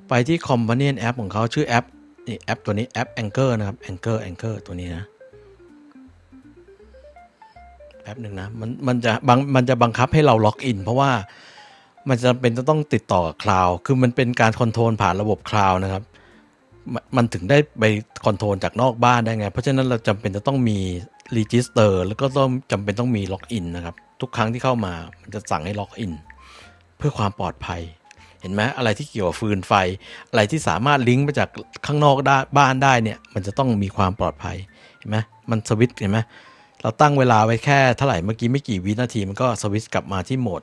ไปที่ Companion App ของเขาชื่อแอปนี่แอปตัวนี้แอป Anchor นะครับ Anchor ตัวนี้นะแป๊บหนึ่งนะมันจะบังคับให้เราล็อกอินเพราะว่ามันจะเป็นจะต้องติดต่อกับคลาวด์คือมันเป็นการคอนโทรลผ่านระบบคลาวด์นะครับมันถึงได้ไปคอนโทรลจากนอกบ้านได้ไงเพราะฉะนั้นเราจำเป็นจะต้องมีรีจิสเตอร์แล้วก็ต้องจำเป็นต้องมีล็อกอินนะครับทุกครั้งที่เข้ามามันจะสั่งให้ล็อกอินเพื่อความปลอดภัยเห็นไหมอะไรที่เกี่ยวกับฟืนไฟอะไรที่สามารถลิงก์มาจากข้างนอกบ้านได้เนี่ยมันจะต้องมีความปลอดภัยเห็นไหมมันสวิตช์เห็นไหมเราตั้งเวลาไว้แค่เท่าไหร่เมื่อกี้ไม่กี่วินาทีมันก็สวิตช์กลับมาที่โหมด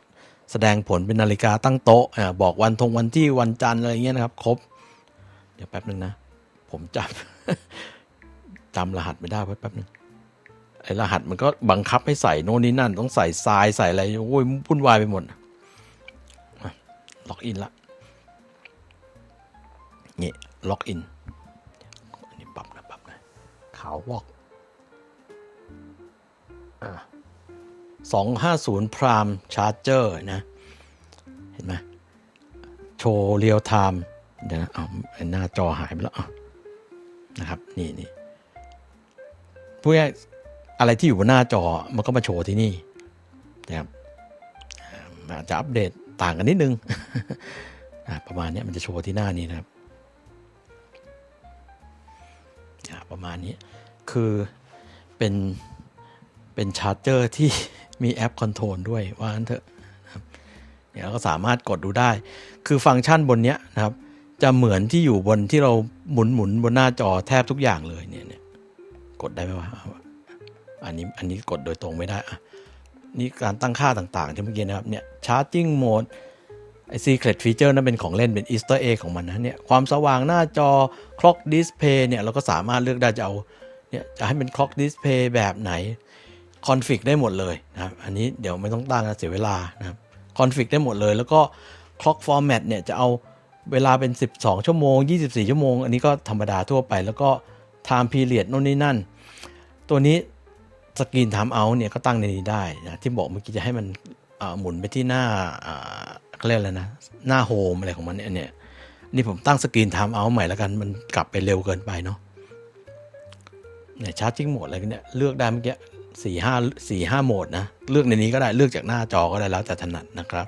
แสดงผลเป็นนาฬิกาตั้งโต๊ะบอกวันที่วันจันทร์อะไรเงี้ยนะครับครบเดี๋ยวแป๊บนึงนะผมจำรหัสไม่ได้แป๊บนึงไอ้รหัสมันก็บังคับให้ใส่โน่นนี่นั่นต้องใส่ทรายใส่อะไรโอ้ยวุ่นวายไปหมดล็อกอินละนี่ล็อกอินนี่ปรับนะขาววอก250 พรามชาร์เจอร์นะเห็นไหมโชว์เรียลไทม์เดี๋ยวนะหน้าจอหายไปแล้วนะครับนี่พวกอะไรที่อยู่บนหน้าจอมันก็มาโชว์ที่นี่นะครับอาจจะอัปเดตต่างกันนิดนึงประมาณนี้มันจะโชว์ที่หน้านี้นะครับประมาณนี้คือเป็นชาร์จเจอร์ที่มีแอปคอนโทรลด้วยว่างั้นเถอะนะครับเนี่ยเราก็สามารถกดดูได้คือฟังก์ชันบนนี้นะครับจะเหมือนที่อยู่บนที่เราหมุนบนหน้าจอแทบทุกอย่างเลยเนี่ยกดได้ไหมวะอันนี้กดโดยตรงไม่ได้นี่การตั้งค่าต่างๆที่เมื่อกี้นะครับเนี่ย charging mode ไอ้ secret feature นั้นเป็นของเล่นเป็น Easter egg ของมันนะเนี่ยความสว่างหน้าจอ clock display เนี่ยเราก็สามารถเลือกได้จะเอาเนี่ยจะให้เป็น clock display แบบไหนคอนฟิกได้หมดเลยนะครับอันนี้เดี๋ยวไม่ต้องตั้งนะเสียเวลานะครับคอนฟิกได้หมดเลยแล้วก็ clock format เนี่ยจะเอาเวลาเป็น12ชั่วโมง24ชั่วโมงอันนี้ก็ธรรมดาทั่วไปแล้วก็ time period โน่นนี่นั่นตัวนี้สกรีนไทม์เอาท์เนี่ยก็ตั้งในนี้ได้นะที่บอกเมื่อกี้จะให้มันหมุนไปที่หน้าเขาเรียกอะไรนะหน้าโฮมอะไรของมันเนี่ยนี่ผมตั้งสกรีนไทม์เอาท์ใหม่แล้วกันมันกลับไปเร็วเกินไปเนาะเนี่ยชาร์จจิ้งโหมดอะไรเนี่ยเลือกได้เมื่อกี้4-5โหมดนะเลือกในนี้ก็ได้เลือกจากหน้าจอก็ได้แล้วแต่ถนัดนะครับ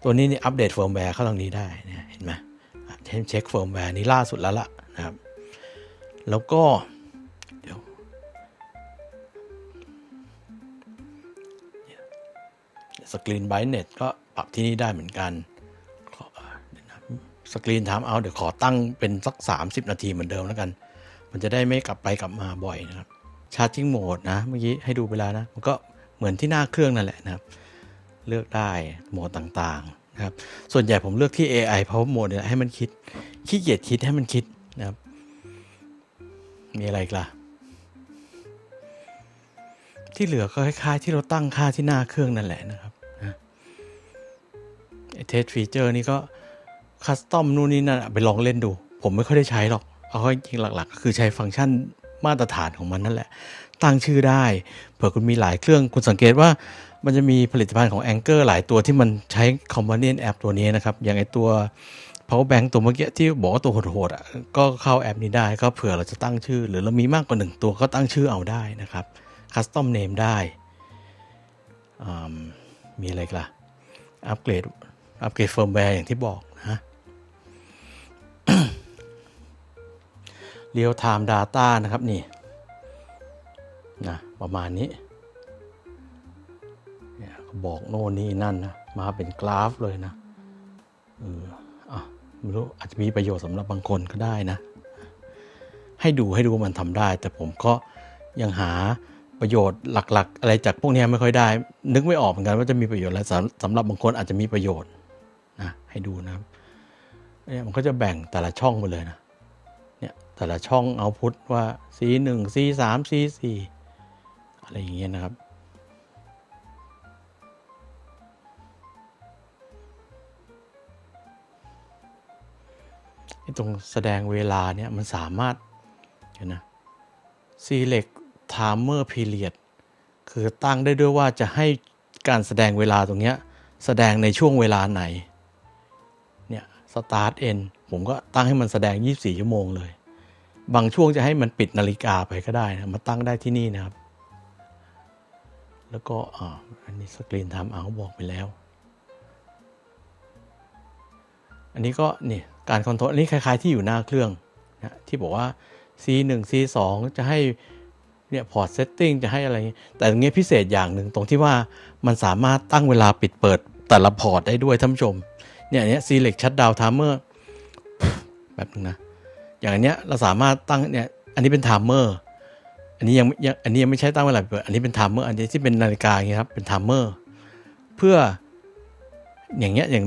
ตัวนี้นี่อัปเดตเฟิร์มแวร์เข้าตรงนี้ได้เนี่ยเห็นไหมเช็คเฟิร์มแวร์นี้ล่าสุดแล้วล่ะนะครับแล้วก็เดี๋ยวสกรีนไบรท์เน็ตก็ปรับที่นี่ได้เหมือนกันสกรีนไทม์เอาท์เดี๋ยวขอตั้งเป็นสัก30นาทีเหมือนเดิมแล้วกันมันจะได้ไม่กลับไปกลับมาบ่อยนะครับชาร์จิ่งโหมดนะเมื่อกี้ให้ดูไปแล้วนะมันก็เหมือนที่หน้าเครื่องนั่นแหละนะครับเลือกได้โหมดต่างๆนะครับส่วนใหญ่ผมเลือกที่ AI Power Mode เนี่ยให้มันคิดขี้เกียจคิดให้มันคิดนะครับมีอะไรอีกล่ะที่เหลือก็คล้ายๆที่เราตั้งค่าที่หน้าเครื่องนั่นแหละนะครับเทสฟีเจอร์นี่ก็คัสตอมนู่นนี่นั่นไปลองเล่นดูผมไม่ค่อยได้ใช้หรอกเอาจริงหลักๆก็คือใช้ฟังก์ชันมาตรฐานของมันนั่นแหละตั้งชื่อได้เผื่อคุณมีหลายเครื่องคุณสังเกตว่ามันจะมีผลิตภัณฑ์ของ Anchor หลายตัวที่มันใช้ Companion App ตัวนี้นะครับอย่างไอตัว Power Bank ตัวเมื่อกี้ที่บอกว่าตัวโหดๆก็เข้าแอปนี้ได้ก็เผื่อเราจะตั้งชื่อหรือเรามีมากกว่า1ตัวก็ตั้งชื่อเอาได้นะครับ Custom Name ได้มีอะไรล่ะอัปเกรดเฟิร์มแวร์อย่างที่บอกนะReal Time Data นะครับนี่นะประมาณนี้เนี่ยบอกโน่นนี่นั่นนะมาเป็นกราฟเลยนะไม่รู้อาจจะมีประโยชน์สำหรับบางคนก็ได้นะให้ดูมันทำได้แต่ผมก็ยังหาประโยชน์หลักๆอะไรจากพวกนี้ไม่ค่อยได้นึกไม่ออกเหมือนกันว่าจะมีประโยชน์อะไรสำหรับบางคนอาจจะมีประโยชน์นะ ให้ดูนะครับเนี่ยมันก็จะแบ่งแต่ละช่องไปเลยนะเนี่ยแต่ละช่องเอาพุทว่า C1 C3 C4 อะไรอย่างเงี้ยนะครับตรงแสดงเวลาเนี่ยมันสามารถเห็นนะ select timer period คือตั้งได้ด้วยว่าจะให้การแสดงเวลาตรงเนี้ยแสดงในช่วงเวลาไหนเนี่ย start end ผมก็ตั้งให้มันแสดง24ชั่วโมงเลยบางช่วงจะให้มันปิดนาฬิกาไปก็ได้นะมาตั้งได้ที่นี่นะครับแล้วก็อันนี้สกรีนไทม์เอาท์บอกไปแล้วอันนี้ก็นี่การคอนโทรลอันนี้คล้ายๆที่อยู่หน้าเครื่องนะที่บอกว่า C1 C2 จะให้เนี่ยพอร์ตเซตติ้งจะให้อะไรแต่ตรงนี้พิเศษอย่างหนึ่งตรงที่ว่ามันสามารถตั้งเวลาปิดเปิดแต่ละพอร์ตได้ด้วยท่านผู้ชมเนี่ย select shutdown timer แบบนึงนะอย่างอันเนี้ยเราสามารถตั้งเนี่ยอันนี้เป็นไทม์เมอร์อันนี้ยังไม่ใช่ตั้งเวลาเปิดอันนี้เป็นไทม์เมอร์อันนี้ที่เป็นนาฬิกาอย่างเงี้ยครับเป็นไทม์เมอร์เพื่ออย่างเงี้ยอย่าง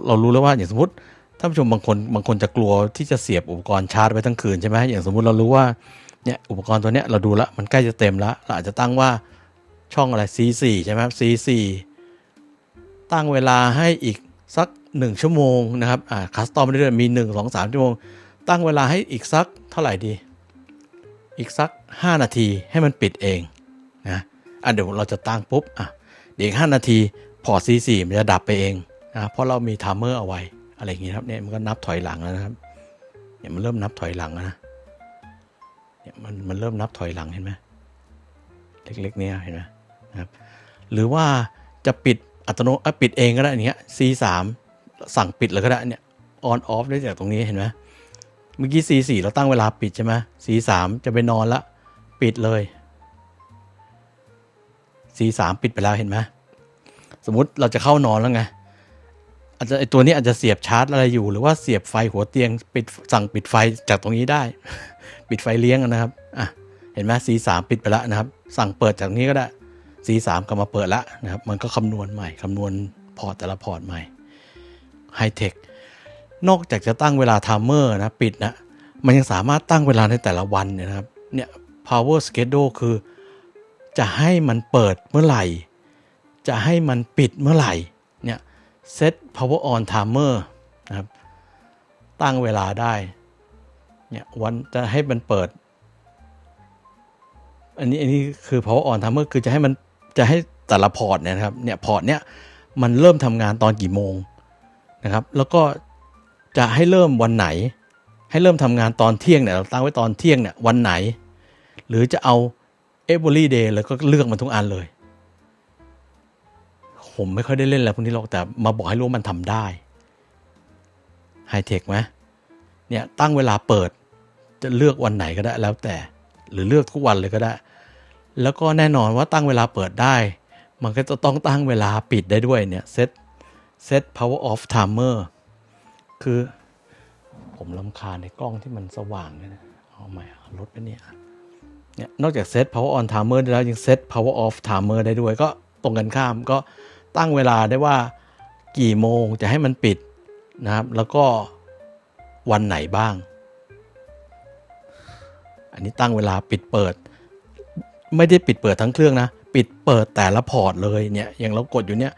เรารู้แล้วว่าอย่างสมมติท่านผู้ชมบางคนจะกลัวที่จะเสียบอุปกรณ์ชาร์จไว้ทั้งคืนใช่ไหมอย่างสมมุติเรารู้ว่าเนี่ยอุปกรณ์ตัวเนี้ยเราดูแล้วมันใกล้จะเต็มแล้วเราอาจจะตั้งว่าช่องอะไร C4 ใช่ไหมครับ C4 ตั้งเวลาให้อีกสัก1ชั่วโมงนะครับคัสตอมได้ด้วยมี1 2 3ชั่วโมงตั้งเวลาให้อีกสักเท่าไหร่ดีอีกสัก5นาทีให้มันปิดเองนะเดี๋ยวเราจะตั้งปุ๊บเดี๋ยวอีก5นาทีพอร์ต C4 มันจะดับไปเองนะเพราะเรามีไทม์เมอร์เอาไว้อะไรอย่างงี้ครับเนี่ยมันก็นับถอยหลังแล้วนะครับเนี่ยมันเริ่มนับถอยหลังแล้วนะเนี่ยมันเริ่มนับถอยหลังเห็นไหมเล็กๆเนี่ยเห็นไหมนะครับหรือว่าจะปิดอัตโนมัติปิดเองก็ได้อย่างเงี้ย C3 สั่งปิดเลยก็ได้เนี่ย on off ได้จากตรงนี้เห็นไหมเมื่อกี้ C4 เราตั้งเวลาปิดใช่ไหม C3 จะไปนอนละปิดเลย C3 ปิดไปแล้วเห็นไหมสมมุติเราจะเข้านอนแล้วไงอาจจะไอตัวนี้อาจจะเสียบชาร์จอะไรอยู่หรือว่าเสียบไฟหัวเตียงสั่งปิดไฟจากตรงนี้ได้ ปิดไฟเลี้ยงนะครับเห็นไหม C3 ปิดไปแล้วนะครับสั่งเปิดจากนี้ก็ได้ C3 ก็มาเปิดละนะครับมันก็คำนวณใหม่คำนวณพอร์ตแต่ละพอร์ตใหม่ไฮเทคนอกจากจะตั้งเวลาไทม์เมอร์นะปิดนะมันยังสามารถตั้งเวลาในแต่ละวันเนี่ยนะครับเนี่ย power schedule คือจะให้มันเปิดเมื่อไหร่จะให้มันปิดเมื่อไหร่เนี่ย set power on timer นะครับตั้งเวลาได้เนี่ยวันจะให้มันเปิดอันนี้คือ power on timer คือจะให้แต่ละพอร์ตเนี่ยนะครับเนี่ยพอร์ตเนี่ยมันเริ่มทำงานตอนกี่โมงนะครับแล้วก็จะให้เริ่มวันไหนให้เริ่มทำงานตอนเที่ยงเนี่ยเราตั้งไว้ตอนเที่ยงเนี่ยวันไหนหรือจะเอา every day เลยก็เลือกมันทุกอันเลยผมไม่ค่อยได้เล่นอะไรพวกนี้หรอกแต่มาบอกให้รู้มันทำได้ไฮเทคไหมเนี่ยตั้งเวลาเปิดจะเลือกวันไหนก็ได้แล้วแต่หรือเลือกทุกวันเลยก็ได้แล้วก็แน่นอนว่าตั้งเวลาเปิดได้มันก็จะต้องตั้งเวลาปิดได้ด้วยเนี่ยset power off timer คือผมรำคาญในกล้องที่มันสว่างนะเอาใหม่ลดไปเนี่ยนอกจาก set power on timer ได้แล้วยัง set power off timer ได้ด้วยก็ตรงกันข้ามก็ตั้งเวลาได้ว่ากี่โมงจะให้มันปิดนะครับแล้วก็วันไหนบ้างอันนี้ตั้งเวลาปิดเปิดไม่ได้ปิดเปิดทั้งเครื่องนะปิดเปิดแต่ละพอร์ตเลยเนี่ยอย่างเรากดอยู่เนี่ย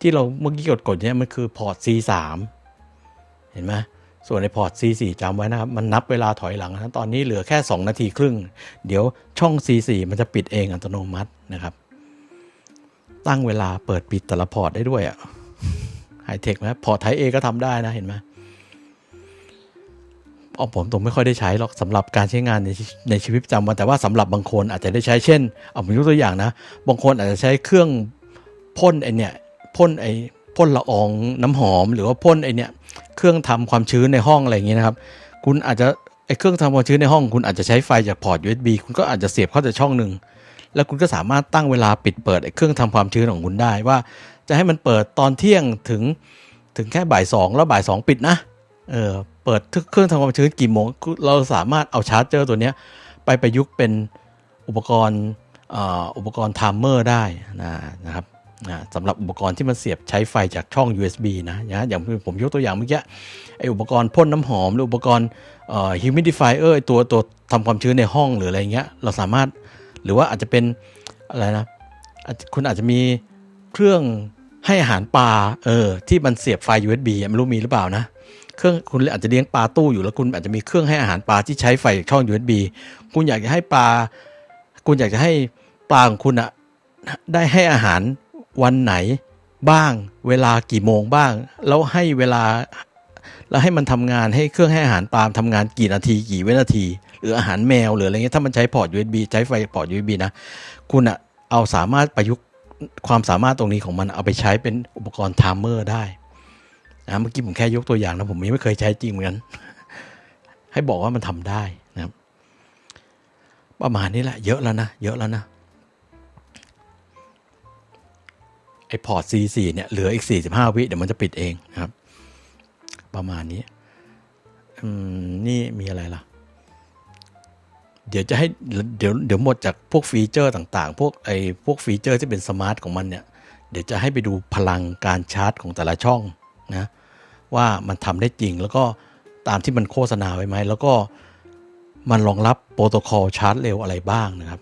ที่เราเมื่อกี้กดเนี่ยมันคือพอร์ต C3 เห็นไหมส่วนในพอร์ต C4 จำไว้นะครับมันนับเวลาถอยหลังนะตอนนี้เหลือแค่2นาทีครึ่งเดี๋ยวช่อง C4 มันจะปิดเองอัตโนมัตินะครับตั้งเวลาเปิดปิดแต่ละพอร์ตได้ด้วยไฮเทคไหมพอร์ต Type A ก็ทำได้นะเห็นไหมผมตรงไม่ค่อยได้ใช้หรอกสำหรับการใช้งานในชีวิตประจำวันแต่ว่าสำหรับบางคนอาจจะได้ใช้เช่นผมยกตัวอย่างนะบางคนอาจจะใช้เครื่องพ่นพ่นละอองน้ำหอมหรือว่าพ่นเครื่องทำความชื้นในห้องอะไรอย่างเงี้ยนะครับคุณอาจจะเครื่องทำความชื้นในห้องคุณอาจจะใช้ไฟจากพอร์ต USB คุณก็อาจจะเสียบเข้าแต่ช่องหนึ่งแล้วคุณก็สามารถตั้งเวลาปิดเปิดเครื่องทำความชื้นของคุณได้ว่าจะให้มันเปิดตอนเที่ยงถึงแค่บ่าย2แล้วบ่าย2ปิดนะเปิดเครื่องทำความชื้นกี่โมงเราสามารถเอาชาร์จเจอร์ตัวนี้ไปประยุกต์เป็นอุปกรณ์ไทม์เมอร์ได้นะครับ สำหรับอุปกรณ์ที่มันเสียบใช้ไฟจากช่อง USB นะอย่างผมยกตัวอย่างเมื่อกี้ไออุปกรณ์พ่นน้ำหอมหรืออุปกรณ์humidifier ตัวทำความชื้นในห้องหรืออะไรเงี้ยเราสามารถหรือว่าอาจจะเป็นอะไรนะคุณอาจจะมีเครื่องให้อาหารปลาที่มันเสียบไฟ USB ไม่รู้มีหรือเปล่านะเครื่องคุณอาจจะเลี้ยงปลาตู้อยู่แล้วคุณอาจจะมีเครื่องให้อาหารปลาที่ใช้ไฟจากช่อง USB คุณอยากจะให้ปลาของคุณได้ให้อาหารวันไหนบ้างเวลากี่โมงบ้างแล้วให้เวลาแล้วให้มันทำงานให้เครื่องให้อาหารปลาทำงานกี่นาทีกี่วินาทีหรืออาหารแมวหรืออะไรเงี้ยถ้ามันใช้พอร์ต USB ใช้ไฟพอร์ต USB นะคุณเอาสามารถประยุกต์ความสามารถตรงนี้ของมันเอาไปใช้เป็นอุปกรณ์ไทม์เมอร์ได้เมื่อกี้ผมแค่ยกตัวอย่างนะผมยังไม่เคยใช้จริงเหมือนกันให้บอกว่ามันทำได้นะครับประมาณนี้แหละเยอะแล้วนะไอพอร์ต C4 เนี่ยเหลืออีก45วิเดี๋ยวมันจะปิดเองนะครับประมาณนี้นี่มีอะไรล่ะเดี๋ยวจะให้เดี๋ยวหมดจากพวกฟีเจอร์ต่างๆพวกฟีเจอร์ที่เป็นสมาร์ทของมันเนี่ยเดี๋ยวจะให้ไปดูพลังการชาร์จของแต่ละช่องนะว่ามันทำได้จริงแล้วก็ตามที่มันโฆษณาไว้ไหมแล้วก็มันรองรับโปรโตคอลชาร์จเร็วอะไรบ้างนะครับ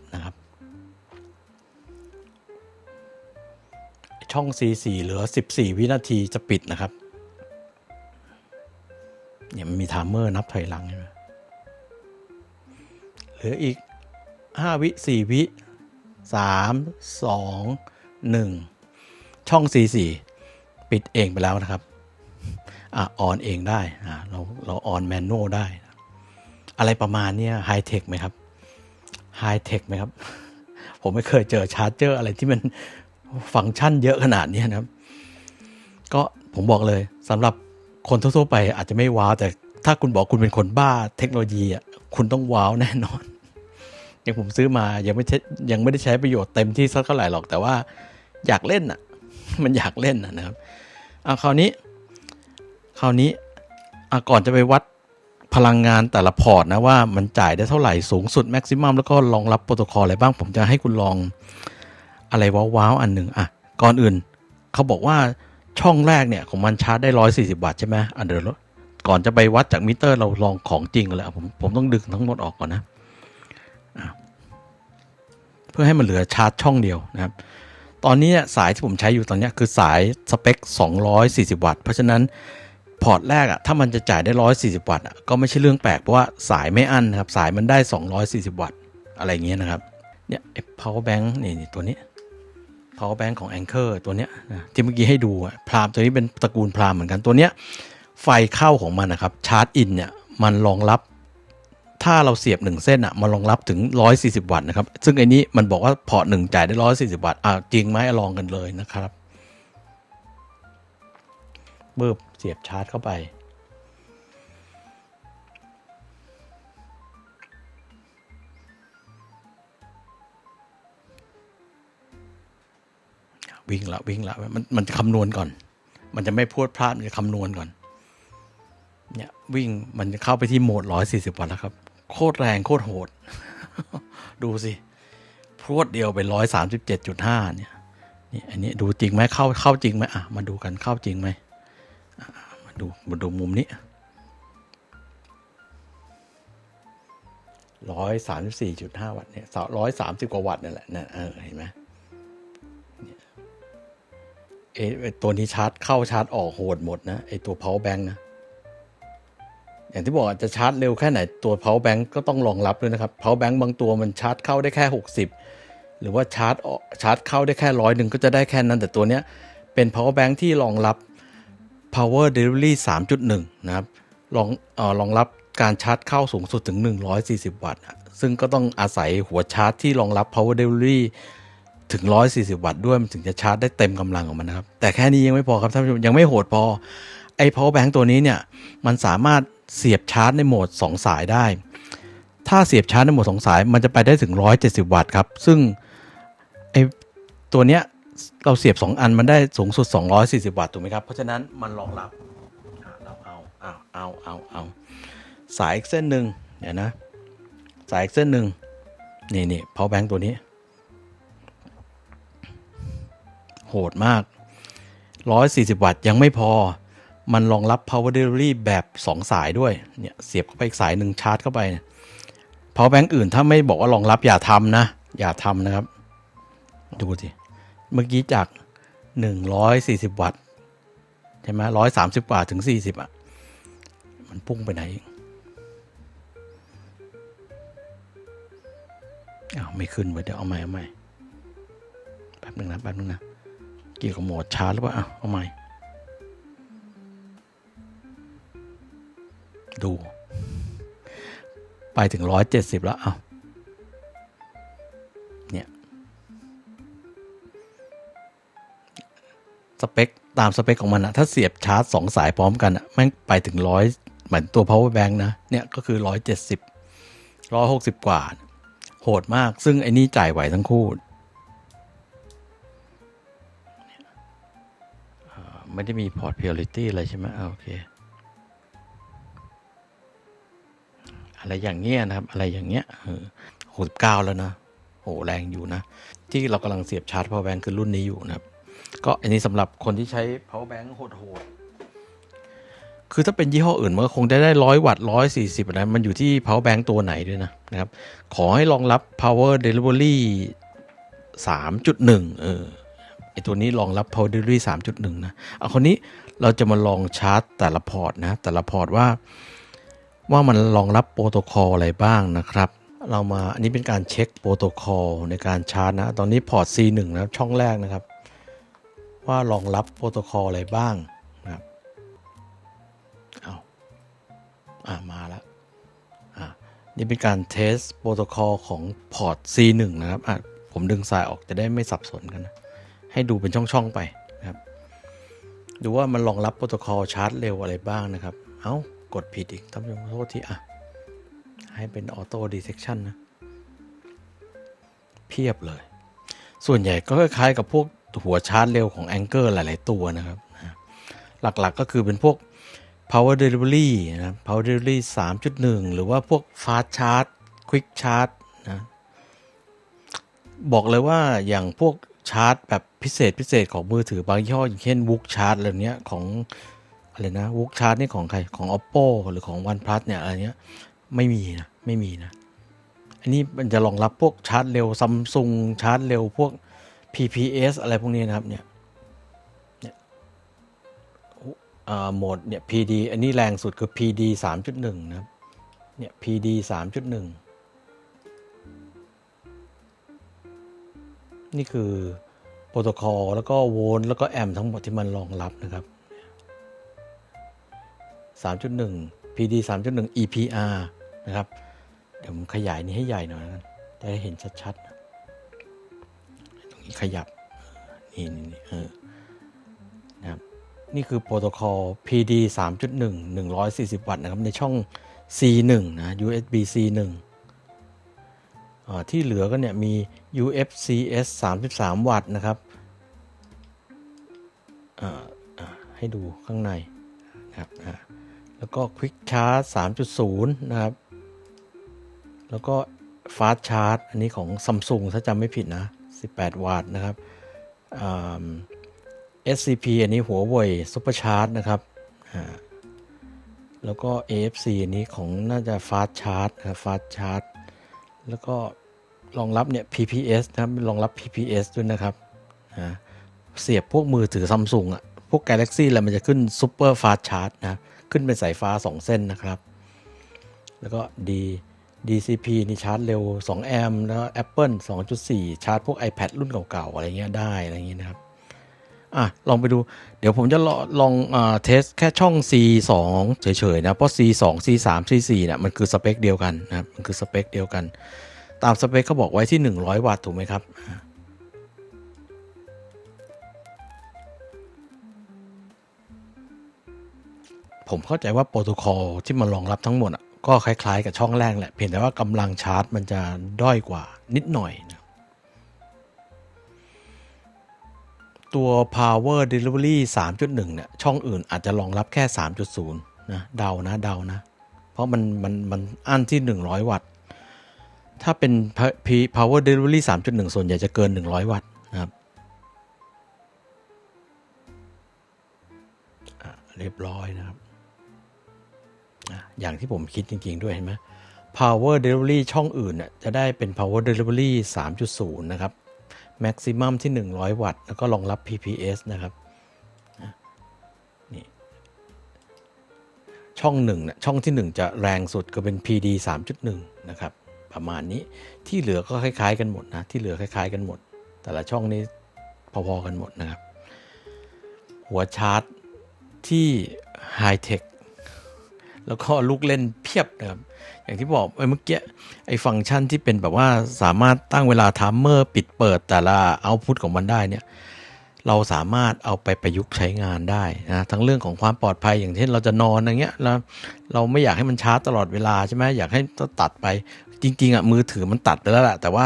ช่อง C4 เหลือ14วินาทีจะปิดนะครับเนี่ยมันมีไทม์เมอร์นับถอยหลังใช่ไหมเหลืออีก5วิ4วิ3 2 1ช่อง C4 ปิดเองไปแล้วนะครับออนเองได้เราออนแมนนวลได้อะไรประมาณนี้ไฮเทคไหมครับไฮเทคไหมครับผมไม่เคยเจอชาร์จเจอร์อะไรที่มันฟังก์ชันเยอะขนาดนี้นะครับก็ผมบอกเลยสำหรับคนทั่วๆไปอาจจะไม่ว้าวแต่ถ้าคุณบอกคุณเป็นคนบ้าเทคโนโลยีคุณต้องว้าวแน่นอนอย่างผมซื้อมายังไม่ได้ใช้ประโยชน์เต็มที่สักเท่าไหร่หรอกแต่ว่าอยากเล่นมันอยากเล่นนะครับคราวนี้ก่อนจะไปวัดพลังงานแต่ละพอร์ตนะว่ามันจ่ายได้เท่าไหร่สูงสุดแม็กซิมัมแล้วก็รองรับโปรโตคอลอะไรบ้างผมจะให้คุณลองอะไรว้าวๆอันหนึ่งก่อนอื่นเขาบอกว่าช่องแรกเนี่ยของมันชาร์จได้140วัตต์ใช่ไหมเดี๋ยวก่อนจะไปวัดจากมิเตอร์เราลองของจริงกันเลยผมต้องดึงทั้งหมดออกก่อนนะเพื่อให้มันเหลือชาร์จช่องเดียวนะครับตอนนี้สายที่ผมใช้อยู่ตอนนี้คือสายสเปค240วัตต์เพราะฉะนั้นพอร์ตแรกถ้ามันจะจ่ายได้140วัตต์ก็ไม่ใช่เรื่องแปลกเพราะว่าสายไม่อั้นนะครับสายมันได้240วัตต์อะไรอย่างเงี้ยนะครับเนี่ย power bank นี่ตัวนี้ power bank ของ Anker ตัวเนี้ยที่เมื่อกี้ให้ดูพรามตัวนี้เป็นตระกูลพรามเหมือนกันตัวเนี้ยไฟเข้าของมันนะครับชาร์จอินเนี่ยมันรองรับถ้าเราเสียบ1เส้นมันรองรับถึง140วัตต์นะครับซึ่งไอ้นี้มันบอกว่าพอร์ต1จ่ายได้140วัตต์จริงไหมลองกันเลยนะครับเบิบเสียบชาร์จเข้าไปวิ่งละมันจะคำนวณก่อนมันจะไม่พูดพลาดมันจะคำนวณก่อนเนี่ยวิ่งมันจะเข้าไปที่โหมด140วัตต์แล้วครับโคตรแรงโคตรโหด ดูสิพรวดเดียวไป137.5เนี่ยนี่อันนี้ดูจริงไหมเข้าจริงไหมมาดูกันเข้าจริงไหมมาดูมุมนี้134.5วัตต์เนี่ย130กว่าวัตต์นี่แหละเนี่ยเห็นไหมตัวนี้ชาร์จเข้าชาร์จออกโหดหมดนะไอตัว power bank นะอย่างที่บอกจะชาร์จเร็วแค่ไหนตัว power bank ก็ต้องรองรับด้วยนะครับ power bank บางตัวมันชาร์จเข้าได้แค่60หรือว่าชาร์จเข้าได้แค่100ก็จะได้แค่นั้นแต่ตัวเนี้ยเป็น power bank ที่รองรับ power delivery 3.1 นะครับรองรับการชาร์จเข้าสูงสุดถึง140วัตต์ซึ่งก็ต้องอาศัยหัวชาร์จที่รองรับ power delivery ถึง140วัตต์ด้วยมันถึงจะชาร์จได้เต็มกำลังของมันนะครับแต่แค่นี้ยังไม่พอครับท่านผู้ชมยังไม่โหดพอไอ้ power bank ตัวนี้เนี่ยมันสามารถเสียบชาร์จในโหมด2สายได้ถ้าเสียบชาร์จในโหมด2สายมันจะไปได้ถึง170วัตต์ครับซึ่งไอ้ตัวเนี้ยเราเสียบ2อันมันได้สูงสุด240วัตต์ถูกไหมครับเพราะฉะนั้นมันรองรับเราเอาสายอีกเส้นหนึ่งเดี๋ยวนะสายอีกเส้นหนึ่งนี่ power bank ตัวนี้ โหดมาก140วัตต์ยังไม่พอมันรองรับ power delivery แบบ2สายด้วยเนี่ยเสียบเข้าไปอีกสายหนึ่งชาร์จเข้าไป power bank อื่นถ้าไม่บอกว่ารองรับอย่าทำนะครับดูสิเมื่อกี้จาก140วัตต์ใช่ไหม130กว่าถึง40อ่ะมันพุ่งไปไหนไม่ขึ้นเว้ยเดี๋ยวเอาใหม่แป๊บนึงนะเกี่ยวกับโหมดชาร์จหรือเปล่าเอาใหม่ดูไปถึง170แล้วเนี่ยสเปคตามสเปคของมันอะถ้าเสียบชาร์จ2สายพร้อมกันอะแม่งไปถึง100เหมือนตัว power bank นะเนี่ยก็คือ160กว่าโหดมากซึ่งไอ้นี่จ่ายไหวทั้งคู่ไม่ได้มี port priority อะไรใช่ไหมโอเคอะไรอย่างเงี้ยนะครับอะไรอย่างเงี้ย69แล้วนะโหแรงอยู่นะที่เรากำลังเสียบชาร์จ power bank คือรุ่นนี้อยู่นะครับก็อันนี้สำหรับคนที่ใช้ power bank โหดคือถ้าเป็นยี่ห้ออื่นมันก็คงได้100วัตต์140นะมันอยู่ที่ power bank ตัวไหนด้วยนะครับขอให้รองรับ power delivery 3.1 ไอตัวนี้รองรับ power delivery 3.1 นะคนนี้เราจะมาลองชาร์จแต่ละพอร์ตนะแต่ละพอร์ตว่ามันรองรับโปรโตคอลอะไรบ้างนะครับเรามาอันนี้เป็นการเช็คโปรโตคอลในการชาร์จนะตอนนี้พอร์ต C1 นะช่องแรกนะครับว่ารองรับโปรโตคอลอะไรบ้างนะครับมาแล้วนี่เป็นการเทสโปรโตคอลของพอร์ต C1 นะครับผมดึงสายออกจะได้ไม่สับสนกันนะให้ดูเป็นช่องๆไปนะครับดูว่ามันรองรับโปรโตคอลชาร์จเร็วอะไรบ้างนะครับกดผิดอีกท่านผู้ชมโทษทีให้เป็นออโต้ดีเทคชันนะเพียบเลยส่วนใหญ่ก็คล้ายๆกับพวกหัวชาร์จเร็วของ Anker หลายๆตัวนะครับหลักๆก็คือเป็นพวก power delivery นะ power delivery 3.1 หรือว่าพวก fast charge quick charge นะบอกเลยว่าอย่างพวกชาร์จแบบพิเศษของมือถือบางยี่ห้ออย่างเช่น Wuk Charge อะไรเนี้ยของอะไรนะ Wuk Charge นี่ของใครของ Oppo หรือของ OnePlus เนี่ยอะไรเนี้ยไม่มีนะอันนี้มันจะรองรับพวกชาร์จเร็ว Samsung ชาร์จเร็วพวก PPS อะไรพวกนี้นะครับเนี่ยโหมดเนี่ย PD อันนี้แรงสุดคือ PD 3.1 นะครับเนี่ย PD 3.1 นี่คือโปรโตคอลแล้วก็โวลต์แล้วก็แอมป์ทั้งหมดที่มันรองรับนะครับ 3.1 PD 3.1 EPR นะครับเดี๋ยวผมขยายนี้ให้ใหญ่หน่อยนะจะได้เห็นชัดๆตรงนี้ขยับนี่นะครับนี่คือโปรโตคอล PD 3.1 140 วัตต์นะครับในช่อง C1 นะ USB C1 ที่เหลือก็เนี่ยมี UFCS 33 วัตต์นะครับให้ดูข้างในนะครับแล้วก็ Quick Charge 3.0 นะครับแล้วก็ Fast Charge อันนี้ของ Samsung ถ้าจำไม่ผิดนะ18 วัตต์นะครับSCP อันนี้หัวเว่ย Super Charge นะครับแล้วก็ AFC อันนี้ของน่าจะ Fast Charge นะครับ Fast Charge แล้วก็รองรับเนี่ย PPS นะครับรองรับ PPS ด้วยนะครับเสียบพวกมือถือ Samsung พวก Galaxy อะไรมันจะขึ้น Super Fast Charge นะขึ้นเป็นสายฟ้า2เส้นนะครับแล้วก็ DCP นี่ชาร์จเร็ว2แอมป์แล้ว Apple 2.4 ชาร์จพวก iPad รุ่นเก่าๆอะไรเงี้ยได้อะไรเงี้ยนะครับลองไปดูเดี๋ยวผมจะลองเทสแค่ช่อง C2 เฉยๆนะเพราะ C2 C3 C4 เนี่ยมันคือสเปคเดียวกันนะครับมันคือสเปคเดียวกันตามสเปคเขาบอกไว้ที่100วัตต์ถูกไหมครับผมเข้าใจว่าโปรโตคอลที่มันรองรับทั้งหมดก็คล้ายๆกับช่องแรกแหละเพียงแต่ว่ากำลังชาร์จมันจะด้อยกว่านิดหน่อยนะตัว power delivery 3.1 เนี่ยช่องอื่นอาจจะรองรับแค่ 3.0 นะเดานะเพราะมันอั้นที่100วัตต์ถ้าเป็น power delivery 3.1 ส่วนใหญ่จะเกิน100วัตต์นะครับ เรียบร้อยนะครับอย่างที่ผมคิดจริงๆด้วยเห็นไหม Power Delivery ช่องอื่นจะได้เป็น Power Delivery 3.0 นะครับ Maximum ที่100 วัตต์แล้วก็รองรับ PPS นะครับนี่ช่อง1ช่องที่1จะแรงสุดก็เป็น PD 3.1 นะครับประมาณนี้ที่เหลือก็คล้ายๆกันหมดนะที่เหลือคล้ายๆกันหมดแต่ละช่องนี้พอๆกันหมดนะครับหัวชาร์จที่ไฮเทคแล้วก็ลูกเล่นเพียบนะครับอย่างที่บอกเมื่อกี้ไอ้ฟังก์ชันที่เป็นแบบว่าสามารถตั้งเวลาไทม์เมอร์ปิดเปิดแต่ละเอาต์พุตของมันได้เนี่ยเราสามารถเอาไปประยุกต์ใช้งานได้นะทั้งเรื่องของความปลอดภัยอย่างเช่นเราจะนอนอย่างเงี้ยแล้วเราไม่อยากให้มันชาร์จตลอดเวลาใช่ไหมอยากให้ตัดไปจริงๆมือถือมันตัดไปแล้วแหละแต่ว่า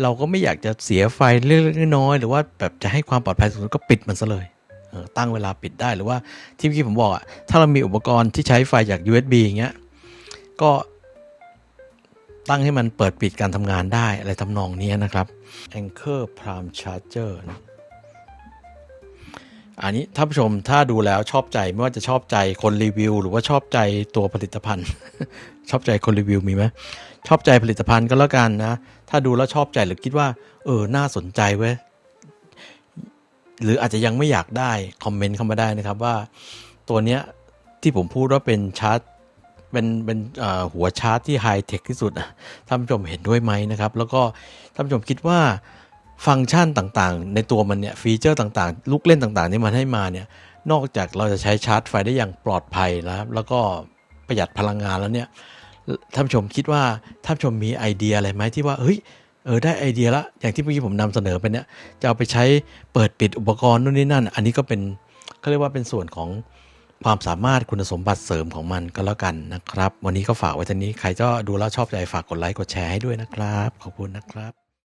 เราก็ไม่อยากจะเสียไฟเล็กๆน้อยๆหรือว่าแบบจะให้ความปลอดภัยสูงสุดก็ปิดมันซะเลยตั้งเวลาปิดได้หรือว่าที่เมื่อกี้ผมบอกถ้าเรามีอุปกรณ์ที่ใช้ไฟจาก USB อย่างเงี้ยก็ตั้งให้มันเปิดปิดการทำงานได้อะไรทำนองนี้นะครับ Anker Prime Charger นะอันนี้ท่านผู้ชมถ้าดูแล้วชอบใจไม่ว่าจะชอบใจคนรีวิวหรือว่าชอบใจตัวผลิตภัณฑ์ ชอบใจคนรีวิวมีไหมชอบใจผลิตภัณฑ์ก็แล้วกันนะถ้าดูแล้วชอบใจหรือคิดว่าน่าสนใจเว้ยหรืออาจจะยังไม่อยากได้คอมเมนต์เข้ามาได้นะครับว่าตัวเนี้ยที่ผมพูดว่าเป็นชาร์จเป็นหัวชาร์จที่ไฮเทคที่สุดท่านผู้ชมเห็นด้วยไหมนะครับแล้วก็ท่านผู้ชมคิดว่าฟังก์ชันต่างๆในตัวมันเนี่ยฟีเจอร์ต่างๆลูกเล่นต่างๆที่มันให้มาเนี่ยนอกจากเราจะใช้ชาร์จไฟได้อย่างปลอดภัยแล้วก็ประหยัดพลังงานแล้วเนี่ยท่านผู้ชมคิดว่าท่านผู้ชมมีไอเดียอะไรไหมที่ว่าได้ไอเดียละอย่างที่เมื่อกี้ผมนำเสนอไปเนี่ยจะเอาไปใช้เปิดปิดอุปกรณ์นู่นนี่นั่นอันนี้ก็เป็นเขาเรียกว่าเป็นส่วนของความสามารถคุณสมบัติเสริมของมันก็แล้วกันนะครับวันนี้ก็ฝากไว้เท่านี้ใครก็ดูแล้วชอบใจฝากกดไลค์กดแชร์ให้ด้วยนะครับขอบคุณนะครับ